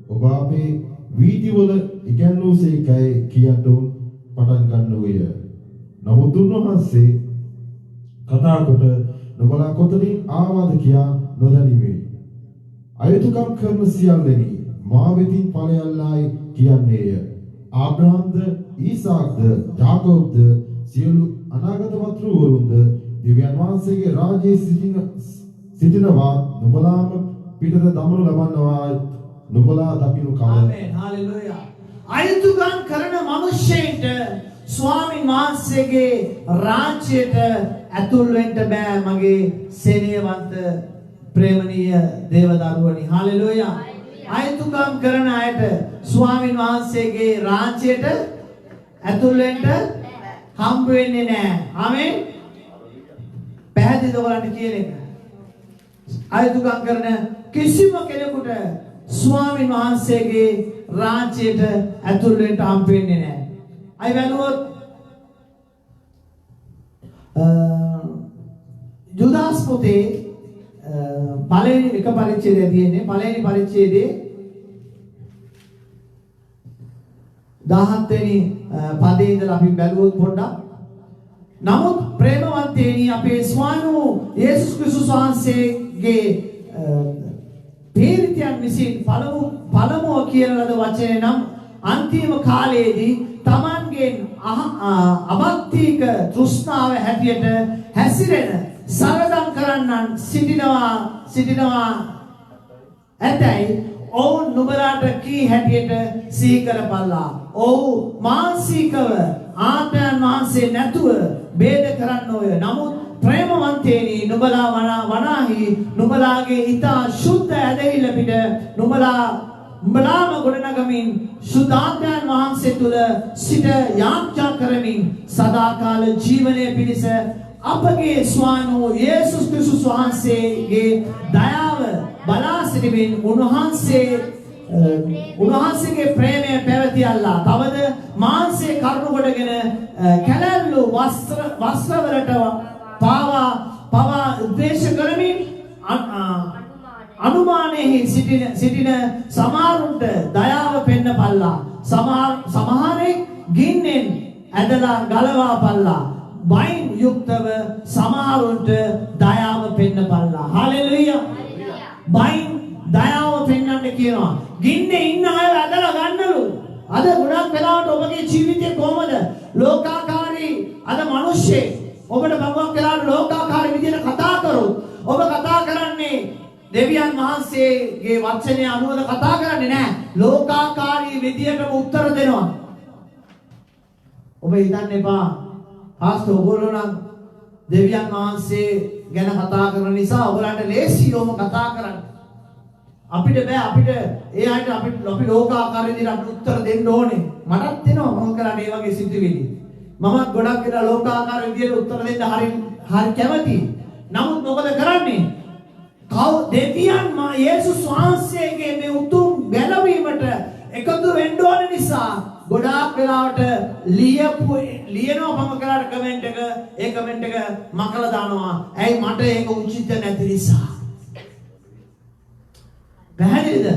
ඔබ අපේ වීදිවල ඉගැන්වූසේකයි කියන්න පටන් ගන්නෝය. නමුත් උන්වහන්සේ කතා කොට නොබලා කොතනින් ආවාද කියා නොදනිමි. අයතුකම් කරන සියල්ලෙනි මා වෙතින් ඵලයල්ලායි කියන්නේය. ආබ්‍රහම්ද ඊසාක්ද යාකෝබ්ද සියලු අනාගත වතුරුවරුන්ද දිව්‍යන් වහන්සේගේ රාජ්‍යයේ සිටිනවා නොබලාම පිටත දමනු ලබනවා නොබලා දකින්නු කව. ආමේන් හalleluya. අයතුකම් කරන මිනිස්සෙන්ට ස්වාමීන් වහන්සේගේ රාජ්‍යයට ඇතුල් වෙන්න බෑ මගේ සේනයවන්ත ප්‍රේමණීය දේවදරුවනි. හalleluya. අයතුකම් කරන අයට ස්වාමීන් වහන්සේගේ රාජ්‍යයට ඇතුල් වෙන්න හම්බ වෙන්නේ නෑ. ආමේන්. පැහැදිලිද ඔයාලට කියන එක? අයතුකම් කරන කිසිම කෙනෙකුට ස්වාමීන් වහන්සේගේ රාජ්‍යයට ඇතුල් වෙන්න හම්බ වෙන්නේ නැහැ. අය වැළුවොත් යුදාස් පොතේ පළවෙනි එක පරිච්ඡේදය තියෙන්නේ. පළවෙනි පරිච්ඡේදයේ 17 වෙනි පදේ ඉඳලා අපි බැලුවොත් පොඩ්ඩක්. නමුත් ප්‍රේමවන්තේනි අපේ ස්වාමී යේසුස් ක්‍රිස්තුස් වහන්සේගේ පීරිතයන් විසින් පළමුව කියන ලද වචනේ නම් අන්තිම කාලයේදී තමන්ගෙන් අභක්තික තෘෂ්ණාව හැටියට හැසිරෙන සරදම් කරන්නන් සිටිනවා ඇතැයි ඔවුන් නුඹලාට කී හැටියට සිහි කරපල්ලා. ඔව් මානසිකව ආත්මයන් වහන්සේ නැතුව ભેද කරන්නෝය. නමුත් ප්‍රේමවන්තේනි නුඹලා වනාහි නුඹලාගේ ඊතා ශුද්ධ ඇදහිල්ල පිට නුඹලාම ගොඩනගමින් සුදාත්මයන් වහන්සේ තුල සිට යාඥා කරමින් සදාකාල ජීවනයේ පිණිස අපගේ ස්වාමී යේසුස් ක්‍රිස්තුස් වහන්සේගේ දයාව බලා සිටමින් උන්වහන්සේගේ ප්‍රේමය පැවතියල්ලා. තවද මාංශයේ කරුණු කොටගෙන කැලැල්ලු වස්ත්‍රවලට පවා උද්දේශ කරමින් අනුමානයේ සිටින සමාරුන්ට දයාව පෙන්නපල්ලා. සමහරෙක් ගින්නෙන් ඇදලා ගලවා පල්ලා. වයින් යුක්තව සමහරුන්ට දයාව පෙන්නපල්ලා. හලෙලුයා. වයින් දයාව පෙන්වන්න කියනවා. ගින්නේ ඉන්න අය ඇදලා ගන්නලු. අද ගොඩක් වෙලාවට ඔබගේ ජීවිතේ කොහමද? ලෝකාකාරී අද මිනිස්සේ ඔබට බගුවක් වෙලාවට ලෝකාකාරී විදිහට කතා කරොත් ඔබ කතා කරන්නේ දෙවියන් වහන්සේගේ වචනය අනුවද කතා කරන්නේ නැහැ. ලෝකාකාරී විදිහටම උත්තර දෙනවා. ඔබ හිතන්න එපා. පාස්ටර් ඔයගොල්ලෝ නම් දෙවියන් වහන්සේ ගැන කතා කරන නිසා ඔයගලන්ට ලේසියවම කතා කරන්න. අපිට බෑ අපිට ඒ අයට අපි ලෝකාකාරී විදිහට අපිට උත්තර දෙන්න ඕනේ. මටත් එනවා මම කරන්නේ මේ වගේ සිතුවිලි. මමත් ගොඩක් වෙලා ලෝකාකාරී විදිහට උත්තර දෙන්න හරි කැමතියි. නමුත් මොකද කරන්නේ? දෙවියන් යේසුස් වහන්සේගේ මේ උතුම් ගැලවීමට එකතු වෙන්න ඕන නිසා ගොඩාක් වෙලාවට ලියනවා මම කරාට කමෙන්ට් එක ඒ කමෙන්ට් එක මකලා දානවා. ඇයි මට ඒක උචිත නැති නිසා. පැහැදිලිද?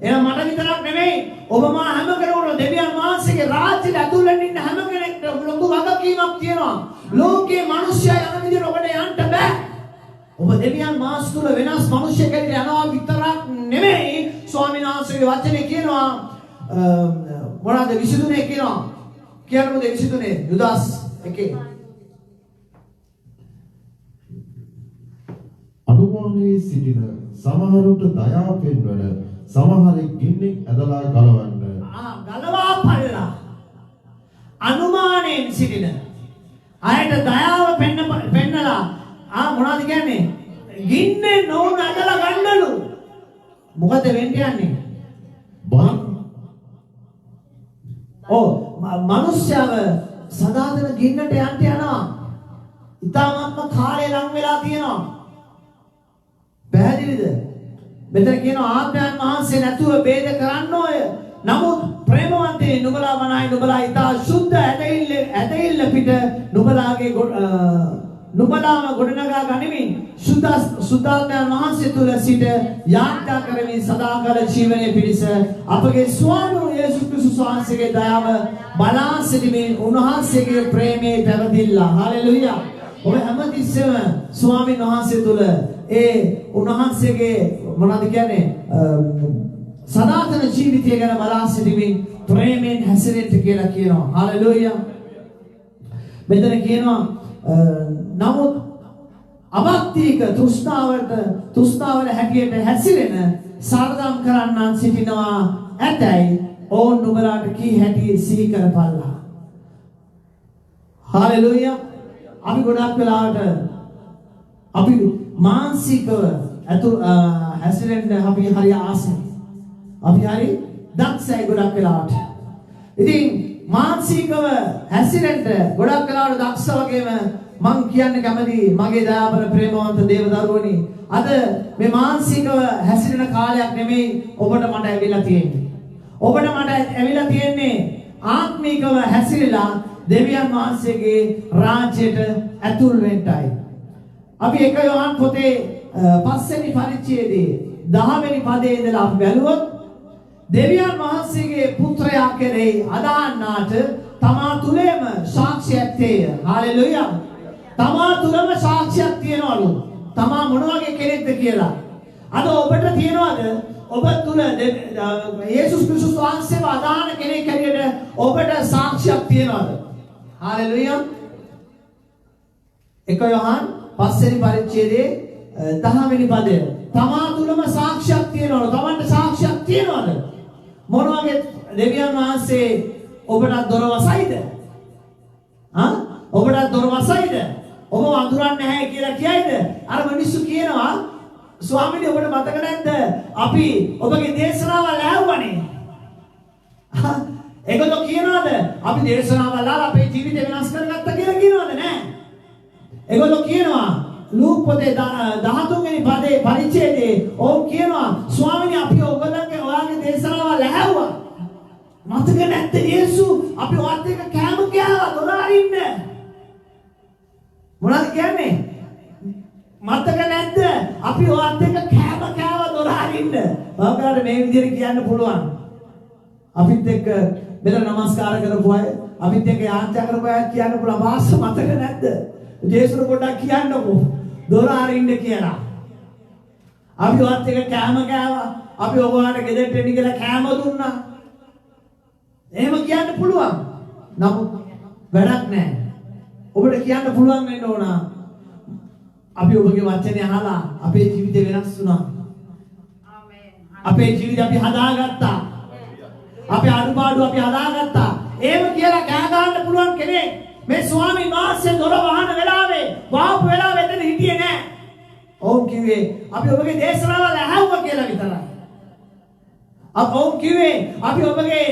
එහෙනම් මට විතරක් නෙමෙයි ඔබ මා හැම කෙනෙකුටම දෙවියන් වහන්සේගේ රාජ්‍යයට ඇතුල් වෙන්න ඉන්න හැම කෙනෙක්ටම ලොකු වගකීමක් තියෙනවා. ලෝකේ මිනිස්සයා යන විදිහට ඔබට යන්න බෑ. ඔබ දෙවියන් වහන්සේ තුල වෙනස් මිනිස්සෙක් හැටියට යනවා විතරක් නෙමෙයි ස්වාමීන් වහන්සේගේ වචනේ කියනවා මොනවාද 23 කියනවා. කියන්නකො 23 යුදාස් 1 අනුමානයේ සිටින සමහරුන්ට දයාව පෙන්වන සමහරෙක් ගින්නෙන් ඇදලා ගලවන්න. ගලවා පල්ලා. අනුමානයෙන් සිටින අයට දයාව පෙන්නලා මොනවද කියන්නේ? ගින්නෙන් නෝන ඇදලා ගන්නලු. මොකද වෙන්න යන්නේ? මනුෂ්‍යව සදාතන ගින්නට යන්න යනවා. ඊටාත්ම කාලය ලඟ වෙලා තියෙනවා. පැහැදිලිද? මෙතන කියනවා ආත්මයන් වහන්සේ නැතුව ભેද කරන්න ඕය. නමුත් ප්‍රේමවන්තේ නුඹලා වනායි නුඹලා ඊටා සුද්ධ ඇදහිල්ල පිට නුඹලාම ගොඩනගා ගනිමින් සුද්ධාත්මයන් වහන්සේ තුල සිට යාඥා කරමින් සදාකාල ජීවනයේ පිණිස අපගේ ස්වාමී යේසුස් ක්‍රිස්තුස් වහන්සේගේ දයාව බලා සිටීමේ උන්වහන්සේගේ ප්‍රේමයේ පැවතිලා. හලෙලුයා. ඔබ හැමතිස්සෙම ස්වාමීන් වහන්සේ තුල ඒ උන්වහන්සේගේ මොනවද කියන්නේ සදාතන ජීවිතය ගැන බලා සිටීමේ ප්‍රේමයෙන් හැසිරෙන්න කියලා කියනවා. හලෙලුයා. මෙතන කියනවා නමුත් අවක්තික තෘෂ්ණාවල හැටියට හැසිරෙන සාරදම් කරන්නන් සිටිනවා ඇතැයි ඕන් නුඹලාට කී හැටි සිහි කරපල්ලා. හලෙලුයා. අපි ගොඩක් වෙලාවට අපි මානසිකව හැසිරෙන්න අපි හරි ආසයි. අපි හරි දක්ෂයි ගොඩක් වෙලාවට. ඉතින් මානසිකව හැසිරෙන්න ගොඩක් වෙලාවට දක්ෂ වගේම මං කියන්න කැමති මගේ දයාබර ප්‍රේමවන්ත දේවදරුවනි අද මේ මානසිකව හැසිරෙන කාලයක් නෙමෙයි ඔබට මට ඇවිල්ලා තියෙන්නේ. ඔබට මට ඇවිල්ලා තියෙන්නේ ආත්මිකව හැසිරලා දෙවියන් වහන්සේගේ රාජ්‍යයට ඇතුල් වෙන්නයි. අපි 1 යෝහන් පොතේ 5 වෙනි පරිච්ඡේදයේ 10 වෙනි පදයේ ඉඳලා අපි බැලුවොත් දෙවියන් වහන්සේගේ පුත්‍රයා කෙරෙහි අදහන්නාට තමා තුලම සාක්ෂියක් තියෙය. හalleluya. තමා තුලම සාක්ෂියක් තියනවලු. තමා මොන වගේ කෙනෙක්ද කියලා. අද ඔබට තියනවද? ඔබ තුල යේසුස් ක්‍රිස්තුස් වහන්සේව අදහන කෙනෙක් හැටියට ඔබට සාක්ෂියක් තියනවද? හalleluya. 1 යෝහන් 5 වෙනි පරිච්ඡේදයේ 10 වෙනි පදය. තමා තුලම සාක්ෂියක් තියනවලු. තමන්ට සාක්ෂියක් තියනවද? මොන වගේ දෙවියන් වහන්සේ ඔබට දොර වසයිද? ඔබට දොර වසයිද? ඔබ වඳුරන්නේ නැහැ කියලා කියයිද? අර මිනිස්සු කියනවා ස්වාමීනි ඔබට මතක නැද්ද? අපි ඔබගේ දේශනාවල් ඇහුවනේ. ඒකද කියනවාද? අපි දේශනාවල් අහලා අපේ ජීවිතය වෙනස් කරගත්තා කියලා කියනවාද? නෑ. ඒකද කියනවා ලූක් පොතේ 13 වෙනි පදේ පරිච්ඡේදයේ ඕම් කියනවා ස්වාමීනි අපි ඔයාගේ දේශනාවල් ඇහුවා. මතක නැද්ද යේසු අපි ඔයත් එක්ක කෑම කෑවා දොර අරින්න. මොනවද කියන්නේ? මතක නැද්ද අපි ඔයත් එක්ක කෑම කෑවා දොර අරින්න. බබාට මේ විදිහට කියන්න පුළුවන්. අපිත් එක්ක මෙතන නමස්කාර කරපු අය අපිත් එක්ක යාත්‍රා කරපු අය කියන්න පුළුවන් වාස්ස මතක නැද්ද? ජේසුස් පොඩ්ඩක් කියන්නකෝ. දොර අරින්න කියලා. අපි වත් එක කෑම කෑවා. අපි ඔයාලට ගෙදරට එන්න කියලා කෑම දුන්නා. එහෙම කියන්න පුළුවන්. නමුත් වැඩක් නැහැ. ඔබට කියන්න පුළුවන් වෙන්න ඕන. අපි ඔබගේ වචනේ අහලා අපේ ජීවිතේ වෙනස් වුණා. අපේ ජීවිතය අපි හදාගත්තා. අපේ අනුපාඩු අපි හදාගත්තා. එහෙම කියලා කෑ ගන්න පුළුවන් කෙනෙක් මේ ස්වාමීන් වහන්සේ දොර වහන වෙලාවේ වාපු වෙලාවෙ එතන හිටියේ නැහැ. ඔව් කිව්වේ අපි ඔබගේ දේශනාවල ඇහුවා කියලා විතරයි. ඔව් කිව්වේ අපි ඔබගේ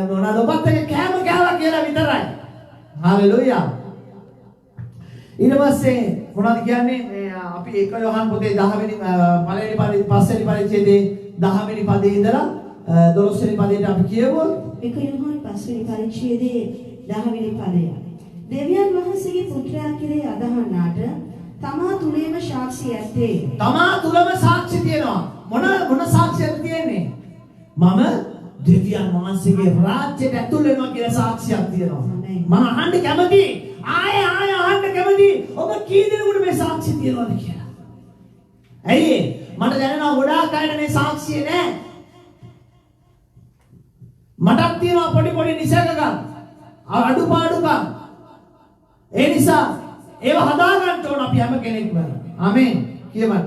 මොනවාද ඔබත් එක්ක කෑම කෑවා කියලා විතරයි. හalleluya. ඊට පස්සේ මොනවද කියන්නේ අපි 1 යෝහන් පොතේ 10 වෙනි පළවෙනි පස්වෙනි පරිච්ඡේදයේ 10 වෙනි පදේ ඉඳලා 12 වෙනි පදයට අපි කියවුවා. 1 යෝහන් 5 වෙනි පරිච්ඡේදයේ 10 වෙනි පදය. දෙවියන් වහන්සේගේ පුත්‍රයා කෙරෙහි අදහන්නාට තමා තුලේම සාක්ෂි ඇත්තේ. තමා තුලම සාක්ෂි තියෙනවා. මොන සාක්ෂියක්ද තියෙන්නේ? මම දෙවියන් වහන්සේගේ රාජ්‍යයට ඇතුල් වෙනවා කියලා සාක්ෂියක් තියෙනවා. මම අහන්න කැමතියි. ආය අහන්න කැමතියි. ඔබ කී දෙනෙකුට මේ සාක්ෂි තියෙනවද කියලා. ඇයි මට දැනෙනවා ගොඩාක් අයට මේ සාක්ෂිය නැහැ. මටත් තියෙනවා පොඩි නිසකකම් අඩුපාඩුකම්. ඒ නිසා ඒව හදා ගන්න ඕන අපි හැම කෙනෙක්ම. ආමේන් කියවන්න.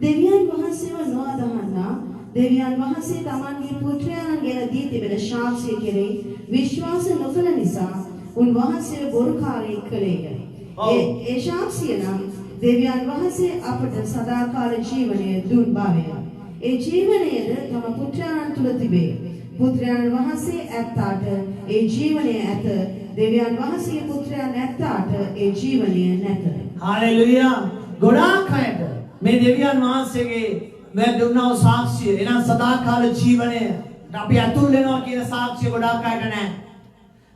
දෙවියන් වහන්සේව නොඅදහනා දෙවියන් වහන්සේ තමන්ගේ පුත්‍රයාණන් ගැන දී තිබෙන සාක්ෂිය කෙරෙහි විශ්වාස නොකළ නිසා උන්වහන්සේ බොරුකාරයෙක් කළේය. ඒ සාක්ෂිය නම් දෙවියන් වහන්සේ අපට සදාකාල ජීවනය දුන් බවය. ඒ ජීවනයද තම පුත්‍රයාණන් තුල තිබේ. පුත්‍රයාණන් වහන්සේ ඇත්තාට ඒ ජීවනය ඇත. දෙවියන් වහන්සේගේ පුත්‍රයා නැත්තාට ඒ ජීවනය නැත. හalleluya. ගොඩාක් අයට මේ දෙවියන් වහන්සේගේ මේ දුන්නා වූ සාක්ෂිය එනම් සදාකාල ජීවනය අපි ඇතුල් වෙනවා කියන සාක්ෂිය ගොඩාක් අයට නැහැ.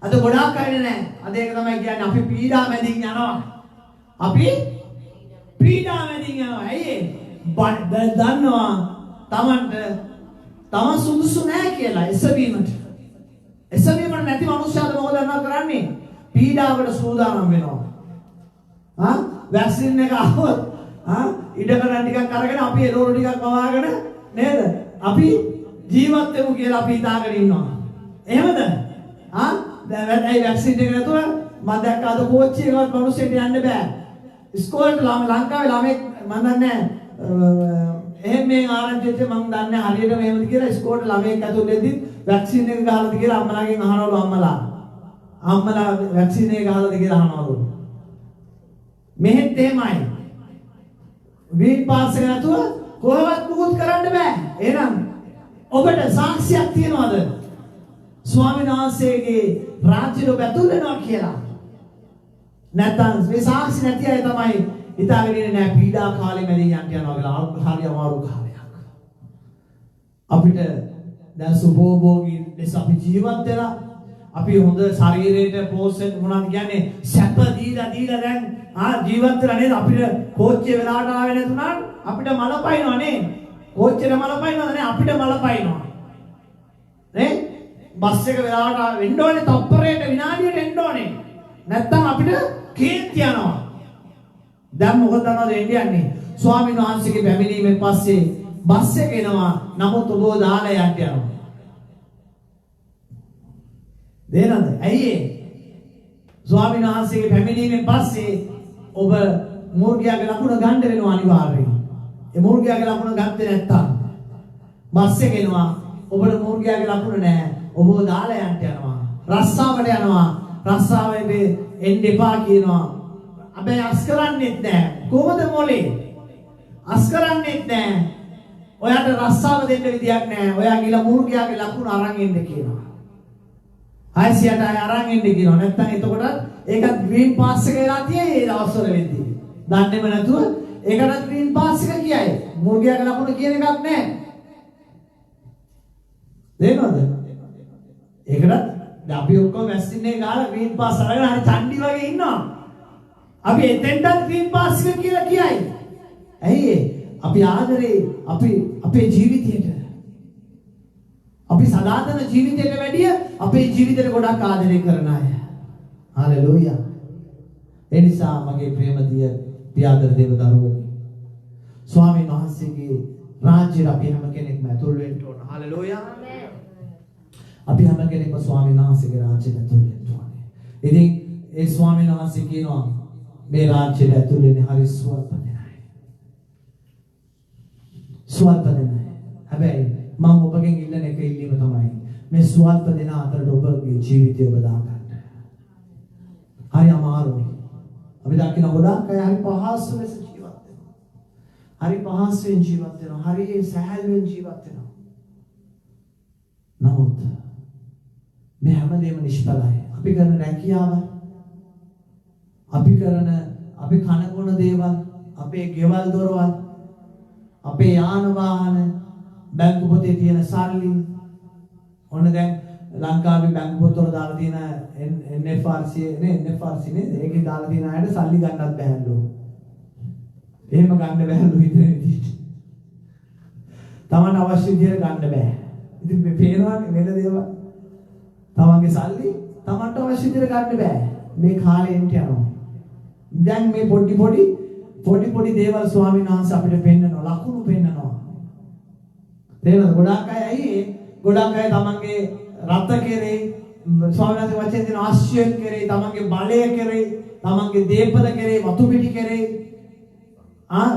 අද ගොඩාක් අයට නැහැ. අද ඒක තමයි කියන්නේ අපි පීඩා මැදින් යනවා. අපි පීඩා මැදින් යනවා. ඇයි දන්නවා තමන් සුදුසු නැහැ කියලා එසවීමට. එසවීමට නැති මනුස්සයාද මොකද කරන්නේ? පීඩාවට සූදානම් වෙනවා. වැක්සින් එක ආවොත් ඉඩකඩ ටිකක් අරගෙන අපි එළවලු ටිකක් වවාගෙන නේද? අපි ජීවත් වෙමු කියලා අපි හිතාගෙන ඉන්නවා. එහෙමද? දැන් ඒ වැක්සින් එක නැතුව මම දැක්ක අද කෝච්චි එකවත් මිනිස්සුන්ට යන්න බෑ. ඉස්කෝලේට ලංකාවේ ළමෙක් මම දන්නේ එහෙම මේ ආරංචිත් මම දන්නේ හරියට මෙහෙමද කියලා ඉස්කෝලේට ළමෙක් ඇතුල් වෙද්දි වැක්සින් එක ගහලාද කියලා අම්මලාගෙන් අහනවලු අම්මලා වැක්සින් එක ගහලාද කියලා අහනවලු. මෙහෙත් එහෙමයි. වීල් පාස් එක නැතුව කොහොමවත් මුකුත් කරන්න බෑ. එහෙනම් ඔබට සාක්ෂියක් තියනවද? ස්වාමීන් වහන්සේගේ රාජ්‍යයට ඔබ ඇතුල් වෙනවා කියලා. නැත්නම් මේ සාක්ෂි නැති අය තමයි හිතාගෙන ඉන්නේ නෑ පීඩා කාලෙ මැදින් යනවා කියලා. හරි අමාරු කාලයක්. අපිට දැන් සුභෝභෝගී ලෙස අපි ජීවත් වෙලා අපි හොඳ ශරීරයට පෝෂණ මොනවද කියන්නේ සැප දීලා දැන් ජීවත් වෙලා නේද? අපිට කෝච්චිය වෙලාවට ආවේ නැතුණා අපිට මල පයින්නවා නේද? කෝච්චියට මල පයින්නවද නේ? අපිට මල පයින්නවා නේ? බස් එක වෙලාවට වෙන්න ඕනේ, තප්පරයට විනාඩියට එන්න ඕනේ. නැත්තම් අපිට කේන්ති යනවා. දැන් මොකද වෙන්නේ? ස්වාමීන් වහන්සේගේ පැමිණීමෙන් පස්සේ බස් එක එනවා. නමුත් ඔබව දාලා යන්න යනවා. දේනද? ඇයි ස්වාමීන් වහන්සේගේ පැමිණීමෙන් පස්සේ ඔබ මූර්ගයාගේ ලකුණ ගන්න වෙනවා අනිවාර්යයෙන්. ඒ මූර්ගයාගේ ලකුණ ගත්තේ නැත්තම් බස් එක එනවා. ඔබට මූර්ගයාගේ ලකුණ නැහැ. ඔබව දාලා යන්න යනවා. රස්සාවට යනවා. රස්සාවේ එන්න එපා කියනවා. හැබැයි අස් කරන්නේත් නැහැ. කොහොමද මොලේ? අස් කරන්නේත් නැහැ. ඔයාට රස්සාව දෙන්න විදියක් නැහැ. ඔයා ගිහලා මූර්ගයාගේ ලකුණ අරන් එන්න කියනවා. ආයෙත් අරන් එන්න කියනවා. නැත්තම් එතකොට ඒකත් ග්‍රීන් පාස් එක වෙලා තියෙයි ඒ දවස්වල වෙද්දී. දන්නේම නැතුව ඒකටත් ග්‍රීන් පාස් එක කියයි. මූර්ගයාගේ ලකුණ කියන එකක් නැහැ. තේරෙනවද? ඒකටත් දැන් අපි ඔක්කොම වැස්සින් එක ගාලා ග්‍රීන් පාස් අරගෙන හරි චණ්ඩි වගේ ඉන්නවා. අපි එතෙන්ටත් ග්‍රීන් පාස් එක කියලා කියයි. ඇයි අපි ආදරේ අපේ ජීවිතයට අපි සදාතන ජීවිතයට වැඩිය අපේ ජීවිතේට ගොඩක් ආදරය කරන අය. හalleluya. ඒ නිසා මගේ ප්‍රේමදිය පියාදර දේව දරුවනි. ස්වාමීන් වහන්සේගේ රාජ්‍යයට අපි හැම කෙනෙක්ම ඇතුල් වෙන්න ඕන. හalleluya. අපි හැම කෙනෙක්ම ස්වාමීන් වහන්සේගේ රාජ්‍යයට ඇතුල් වෙන්න ඕනේ. ඉතින් ඒ ස්වාමීන් වහන්සේ කියනවා මේ රාජ්‍යයට ඇතුල් වෙන්නේ හරි ස්වල්ප දෙනයි. ස්වල්ප දෙනයි. හැබැයි මම ඔබගෙන් ඉල්ලන එක ඉල්ලීම තමයි මේ ස්වල්ප දෙන අතරට ඔබගේ ජීවිතය ඔබ දාගන්න. හරි අමාරුයි. අපි දකින්න ගොඩක් අය හරි පහසු ලෙස ජීවත් වෙනවා. හරි පහසුවෙන් ජීවත් වෙනවා. හරි සැහැල්ලුවෙන් ජීවත් වෙනවා. නමුත් මේ හැමදේම නිෂ්ඵලයි. අපි කරන රැකියාව, අපි කන බොන දේවල්, අපේ ගෙවල් දොරවල්, අපේ යාන වාහන, බැංකු පොතේ තියෙන සල්ලි, ඔන්න දැන් ලංකාවේ බැංකු පොතවල දාලා තියෙන NFRC නේද? ඒකේ දාලා තියෙන අයට සල්ලි ගන්නත් බෑලු. එහෙම ගන්න බෑලු හිතන විදිහට. Taman අවශ්‍ය විදිහට ගන්න බෑ. ඉතින් මේ පේනවානේ වෙන දේවල්. තමන්ගේ සල්ලි තමන්ට අවශ්‍ය විදිහට ගන්න බෑ. මේ කාලේ එන්ට යනවා. දැන් මේ පොඩි දේවල් ස්වාමීන් වහන්සේ අපිට පෙන්නනවා, ලකුණු පෙන්නනවා. තේරෙනවද? ගොඩාක් අය තමන්ගේ රත්ත කෙරේ, ස්වාමීන් වහන්සේ වචන දෙන ආශ්‍රයෙන් කෙරේ, තමන්ගේ බලය කෙරේ, තමන්ගේ දීපල කෙරේ, වතු පිටි කෙරේ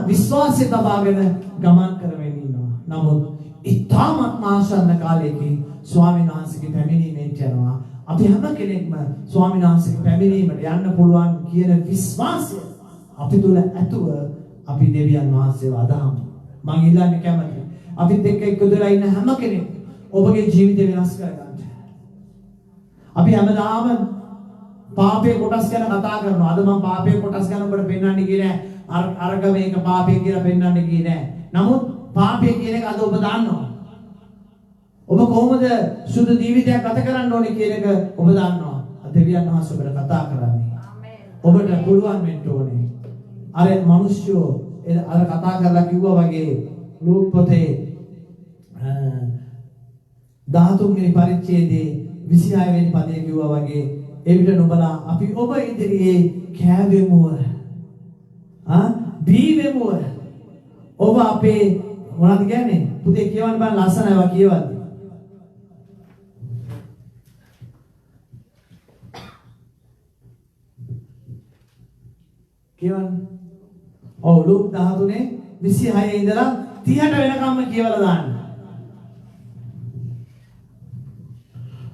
විශ්වාසය තබාගෙන ගමන් කරමින් ඉන්නවා. නමුත් ඉතාමත් ආසන්න කාලයකින් ස්වාමීන් වහන්සේගේ පැමිණීමෙන් යනවා. අපි හැම කෙනෙක්ම ස්වාමීන් වහන්සේගේ පැමිණීමට යන්න පුළුවන් කියන විශ්වාසය අපි තුල ඇතුව අපි දෙවියන් වහන්සේව අදහමු. මම ඉල්ලන්නේ කැමතියි. අපිත් එක්ක එකතුලා ඉන්න හැම කෙනෙක් ඔබගේ ජීවිතය වෙනස් කරගන්න. අපි හැමදාම පාපේ කොටස් ගැන කතා කරනවා. අද මම පාපේ කොටස් ගැන ඔබට පෙන්වන්න ගියේ නෑ. අරක මේක පාපේ කියලා පෙන්වන්න ගියේ නෑ. නමුත් පාපේ කියන එක අද ඔබ දන්නවා. ඔබ කොහොමද සුදු ජීවිතයක් ගත කරන්න ඕනේ කියන එක ඔබ දන්නවා. දෙවියන් වහන්සේ ඔබට කතා කරන්නේ. ඔබට පුළුවන් වෙන්න ඕනේ. අර මිනිස්සු අර කතා කරලා කිව්වා වගේ ලූක් පොතේ 13 වෙනි පරිච්ඡේදයේ 26 වෙනි පදයේ කිව්වා වගේ එවිට නුඹලා අපි ඔබ ඉදිරියේ කෑවෙමුව. බීවෙමුව. ඔබ අපේ මොනවද කියන්නේ? පුතේ කියවන්න බෑ ලස්සනව කියවන්න. කියවන්න. ඔව් ලූක් 13 26 ඉඳලා 30ට වෙනකම්ම කියවලා දාන්න.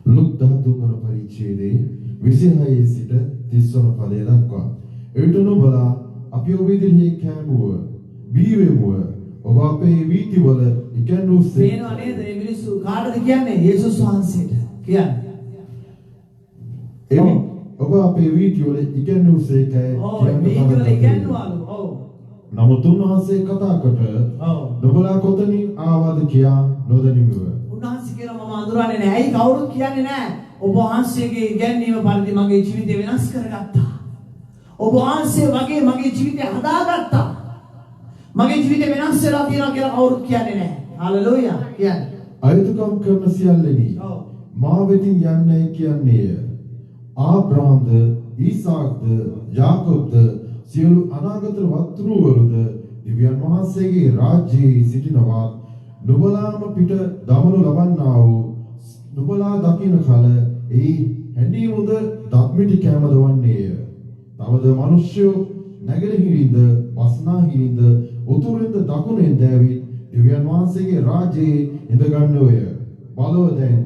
ලූක් 13 වන පරිච්ඡේදයේ 26 සිට 30 වන පදය දක්වා එවිට නුඹලා අපි ඔබ ඉදිරියේ කෑමුව, බීවෙමුව, ඔබ අපේ වීතිවල ඉගැන්වූ පේනව නේද මේ මිනිස්සු කාටද කියන්නේ? යේසුස් වහන්සේට කියන්නේ. ඔබ අපේ වීතිවල ඉගැන්වූ සේකයි. වීතිවල ඉගැන්වුවාලු. නමුත් උන්වහන්සේ කතා කොට නුඹලා කොතනින් ආවද කියා නොදනිමුව. උන්වහන්සේ කියනවා මම අඳුරන්නේ නැහැ. ඇයි කවුරුත් කියන්නේ නැහැ. ඔබ වහන්සේගේ ඉගැන්වීම පරිදි මගේ ජීවිතය වෙනස් කරගත්තා. ඔබ වහන්සේ වගේ මගේ ජීවිතය හදාගත්තා. මගේ ජීවිතය වෙනස් වෙලා තියෙනවා කියලා කවුරුත් කියන්නේ නැහැ. හalleluya කියන්නේ. අයතුකම් කරන සියල්ලෙහි මා වෙතින් යන්නේ කියන්නේය. ආබ්‍රාම්ද, ඊසාක්ද, යාකෝබ්ද සියලු අනාගත වතුරුවරුද දිව්‍යන් වහන්සේගේ රාජ්‍යයේ සිටිනවා. නුඹලාම පිට දමනු ලබන්නා වූ නුඹලා දකින්න කල ඒ හැඬීමුද දත්මිටි කැමද වන්නේය. තවද මිනිස්යෝ නැගෙනහිරින්ද වස්නාහිරින්ද උතුරින්ද දකුණෙන්ද ඇවිත් දිව්‍යන් වහන්සේගේ රාජ්‍යයේ ඉඳගන්නෝය. බලව දැන්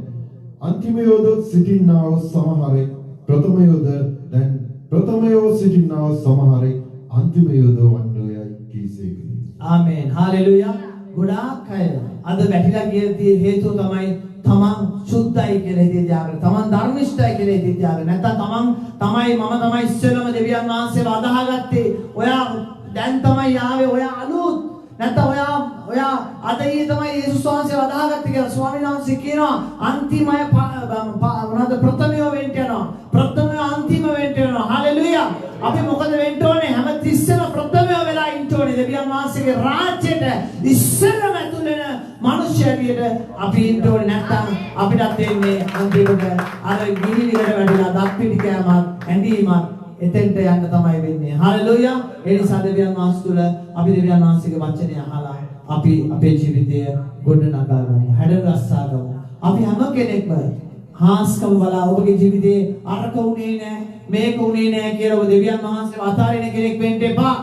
අන්තිමයෝද සිටින්නා වූ සමහරෙක් ප්‍රථමයෝද දැන් ප්‍රථමයෝ සිටින්නා වූ සමහරෙක් අන්තිමයෝද වන්නෝයයි කීසේක. ආමේන් හalleluya. ගොඩාක් අය අද වැටිලා ගිය හේතුව තමයි තමන් සුද්ධයි කියලා හිතේ තියාගෙන, තමන් ධර්මිෂ්ඨයි කියලා හිතේ තියාගෙන, නැත්නම් මම තමයි ඉස්සෙල්ලම දෙවියන් වහන්සේව අදහාගත්තේ. ඔයා දැන් තමයි ආවේ, ඔයා අලුත්. නැත්නම් ඔයා අද ඊයේ තමයි යේසුස් වහන්සේව අදහාගත්තේ කියලා ස්වාමීන් වහන්සේ කියනවා. අන්තිමය මොනවාද ප්‍රථමයෝ වෙන්න යනවා. ප්‍රථමයෝ අන්තිම වෙන්න යනවා. හalleluya. අපි මොකද වෙන්න ඕනේ? හැම තිස්සෙම ප්‍රථමයෝ වෙලා ඉන්න ඕනේ. දෙවියන් වහන්සේගේ රාජ්‍යයට ඉස්සෙල්ලම ඇතුල් වෙන මිනිස්සු අවශ්‍ය හැටියට අපි ඉන්න ඕනේ නැත්නම් අපිටත් එන්නේ අන්තිමට අර ගිනිවිලට වැටිලා දත් පිටි කෑමක් ඇඳීමක් එතෙන්ට යන්න තමයි වෙන්නේ. හalleluya. ඒ නිසා දෙවියන් වහන්සේ තුල අපි දෙවියන් වහන්සේගේ වචනය අහලා අපි අපේ ජීවිතය ගොඩනගා ගමු. හැඩගස්සා ගමු. අපි හැම කෙනෙක්ම හාස්කම බලා ඔබගේ ජීවිතේ අරක උනේ නැහැ මේක උනේ නැහැ කියලා ඔබ දෙවියන් වහන්සේ අතාරින කෙනෙක් වෙන්න එපා.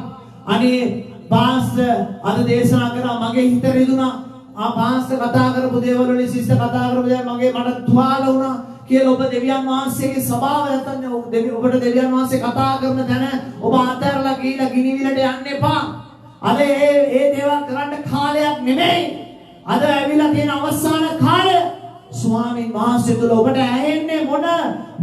අනේ පාස්ටර් අද දේශනා කරා මගේ හිත රිදුනා. පාස්ටර් කතා කරපු දේවල් වලින් සිස්ටර් කතා කරපු දේවල් මට තුවාල වුණා කියලා ඔබ දෙවියන් වහන්සේගේ ස්වභාවය නැත්නම් ඔබට දෙවියන් වහන්සේ කතා කරන තැන ඔබ අතහැරලා ගිහිලා ගිනිවිලට යන්න එපා. අද ඒ දේවල් කරන්න කාලයක් නෙමෙයි. අද ඇවිල්ලා තියෙන අවසාන කාලය. ස්වාමීන් වහන්සේ තුල ඔබට ඇහෙන්නේ මොන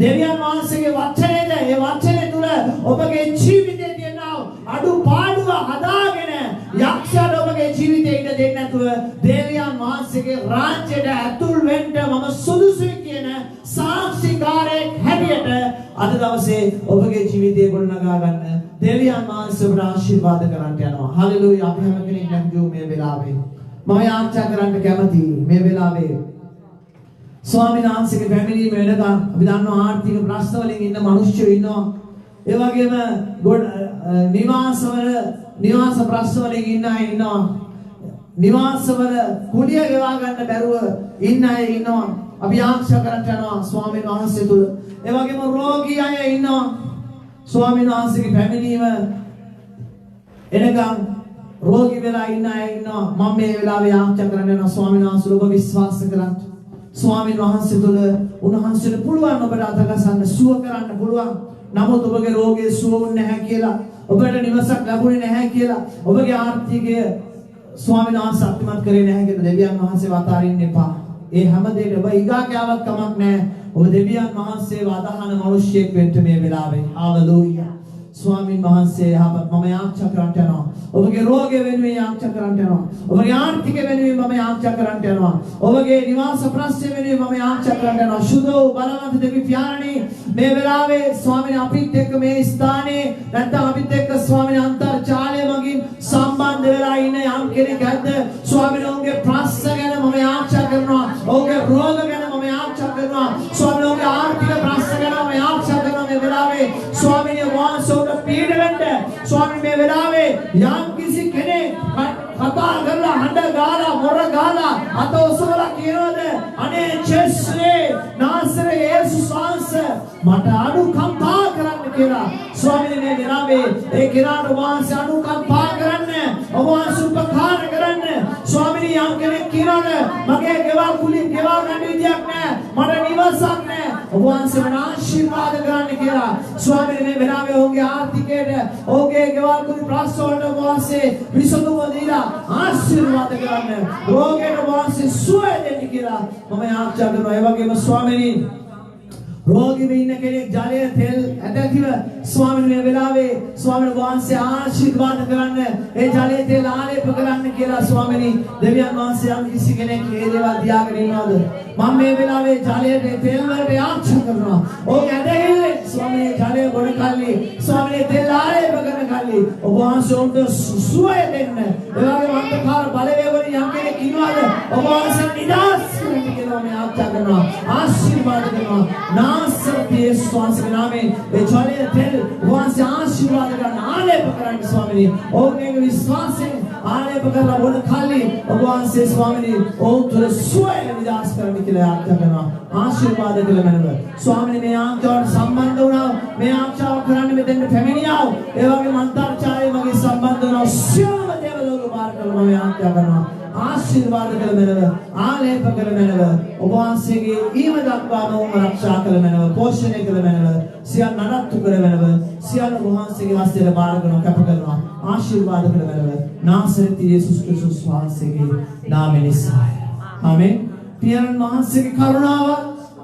දෙවියන් වහන්සේගේ වචනේද? ඒ වචනේ තුල ඔබගේ ජීවිතේ තියෙන අඩුපාඩුව හදාගෙන යක්ෂයාට ඔබගේ ජීවිතේ ඉඩ දෙන්නේ නැතුව දෙවියන් වහන්සේගේ රාජ්‍යයට ඇතුල් වෙන්න මම සුදුසුයි කියන සාක්ෂිකාරයෙක් හැටියට අද දවසේ ඔබගේ ජීවිතේ ගොඩනගා ගන්න දෙවියන් වහන්සේ ඔබට ආශිර්වාද කරන්න යනවා. හalleluya. අපි හැම කෙනෙක් නැගියු මේ වෙලාවේ මම යාචනා කරන්න කැමතියි මේ වෙලාවේ ස්වාමීන් වහන්සේගේ පැමිණීම වෙනකන් අපි දන්නවා ආර්ථික ප්‍රශ්න වලින් ඉන්න මිනිස්සු ඉන්නවා. ඒ වගේම නිවාස ප්‍රශ්න වලින් ඉන්න අය ඉන්නවා. නිවාසවල කුලිය ගෙවා ගන්න බැරුව ඉන්න අය ඉන්නවා. අපි ආශා කරට යනවා ස්වාමීන් වහන්සේ තුල. ඒ වගේම රෝගී අය ඉන්නවා. ස්වාමීන් වහන්සේගේ පැමිණීම එනකන් රෝගී වෙලා ඉන්න අය ඉන්නවා. මම මේ වෙලාවේ ආශා කරන්න යනවා ස්වාමීන් වහන්සේ ඔබ විශ්වාස කරන්න. ස්වාමීන් වහන්සේ තුල උන්වහන්සේට පුළුවන් ඔබට අතගසන්න සුව කරන්න පුළුවන්. නමුත් ඔබගේ රෝගය සුව වුනේ නැහැ කියලා ඔබට නිවසක් ලැබුණේ නැහැ කියලා ඔබගේ ආර්ථිකය ස්වාමීන් වහන්සේ අත්මත් කරේ නැහැ කියලා දෙවියන් වහන්සේව අතාරින්න එපා. ඒ හැම දෙයකම ඔබ ඊගාකෑවක් කමක් නැහැ. ඔබ දෙවියන් වහන්සේව අදහන මිනිසෙක් වෙන්න මේ වෙලාවේ. හalleluya. ස්වාමීන් වහන්සේ යහපත් මම යාචනා කරන්ට යනවා. ඔබගේ රෝගය වෙනුවෙන් යාචනා කරන්ට යනවා. ඔබගේ ආර්ථික වෙනුවෙන් මම යාචනා කරන්ට යනවා. ඔබගේ නිවාස ප්‍රශ්න වෙනුවෙන් මම යාචනා කරන්ට යනවා. සුදෝ බලවත් දෙවි පියාණනි මේ වෙලාවේ ස්වාමීන් අපිත් එක්ක මේ ස්ථානයේ නැත්නම් අපිත් එක්ක ස්වාමීන් අන්තර්ජාලය මගින් සම්බන්ධ වෙලා ඉන්න යම් කෙනෙක් ඇද්ද ස්වාමීන් ඔවුන්ගේ ප්‍රශ්න ගැන මම යාචනා කරනවා. ඔවුන්ගේ රෝග ගැන මම යාචනා කරනවා. ස්වාමීන් ඔවුන්ගේ ආර්ථික ප්‍රශ්න ගැන මම යාචනා කරනවා මේ වෙලාවේ ස්වාමීන් වහන්සේ පීඩවෙන්න ස්වාමීන් මේ වෙලාවේ යම් කිසි කෙනෙක් කතා කරලා හඬ ගාලා මොර ගාලා අත ඔසවලා කියනවාද අනේ ජේසුසේ නාසරේ යේසුස් වහන්සේ මට අනුකම්පා කරන්න කියලා ස්වාමීන් මේ වෙලාවේ ඒ කෙනාට වහන්සේ අනුකම්පා කරන්න වහන්සේ උපකාර කරන්න ස්වාමීන් යම් කෙනෙක් කියනවාද මගේ ගෙවල් කුලින් ගෙවල් ගන්න විදියක් නැහැ මට නිවසක් නැහැ වහන්සේ මට ආශිර්වාද කරන්න කියලා ස්වාමීන් මේ වෙලාවේ ඔහුගේ ආර්ථිකයට ඔහුගේ ගෙවල් කුලි ප්‍රශ්න වලට වහන්සේ විසඳුම දීලා ආශිර්වාද කරන්න රෝගයට වහන්සේ සුවය දෙන්න කියලා මම යාචනා කරනවා. ඒ වගේම ස්වාමීනි රෝගී වෙ ඉන්න කෙනෙක් ජලය තෙල් ඇදහිව ස්වාමීන් මේ වෙලාවේ ස්වාමීන් වහන්සේ ආශිර්වාද කරන්න ඒ ජලය තෙල් ආලේප කරන්න කියලා ස්වාමීනි දෙවියන් වහන්සේ යම් කිසි කෙනෙක් මේ දේවල් තියාගෙන ඉන්නවද මම මේ වෙලාවේ ජලයේ තෙල් වලට යාචනා කරනවා. ඕක ඇදහිල්ලේ ස්වාමීන් ජලය ගොඩ කල්ලි ස්වාමීන් තෙල් ආලේප කරන කල්ලි ඔබ වහන්සේ උන්ට සුවය දෙන්න. ඒ වගේම අන්තකාර බලවේග වලින් යම් කෙනෙක් ඉන්නවද ඔබ වහන්සේ නිදාස් කරන්න කියලා මම යාචනා කරනවා. ආශිර්වාද කරනවා. नासरत यीशु के नाम में बेचारे तेल वहाँ से आशीर्वाद करना आले पकड़ने स्वामी और मेरे विश्वास से आले पकड़ना बोल खाली भगवान से स्वामी और तुझे स्वयं निदास करने के लिए आज्ञा करना आशीर्वाद के लिए मैंने स्वामी ने आंख और संबंध होना मैं आंख चाव कराने में तेरे फैमिली आओ एवं के मंत्र चाहे मगे संबंध होना स्वयं देव लोग बार करना मैं आज्ञा करना आशीर्वाद कर मेरे आले पकड़ मेरे उपवास से की ईमत अक्बानों रक्षा कर मेरे पोषण कर मेरे सिया नरक कर मेरे सिया उपवास से की वास्ते बार करो क्या पकड़ना आशीर्वाद कर मेरे नासरत यीशु क्रिस्टुस वास से की नाम में निसाय आमीन प्यारे महान से की करुणा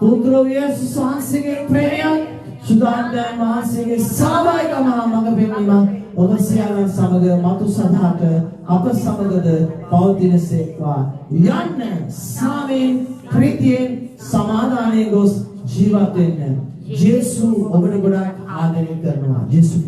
पुत्र यीशु वास से की प्रेम सुदान महान से की सावाई का महामग बेनीमा ඔබ සියල්ලන් සමග මතු සදාට අප සමගද පවතින සේක්වා යන්න සාමයෙන් ප්‍රීතියෙන් සමාදානයෙන් ගොස් ජීවත් වෙන්න ජේසු ඔබට ගොඩාක් ආදරය කරනවා ජේසු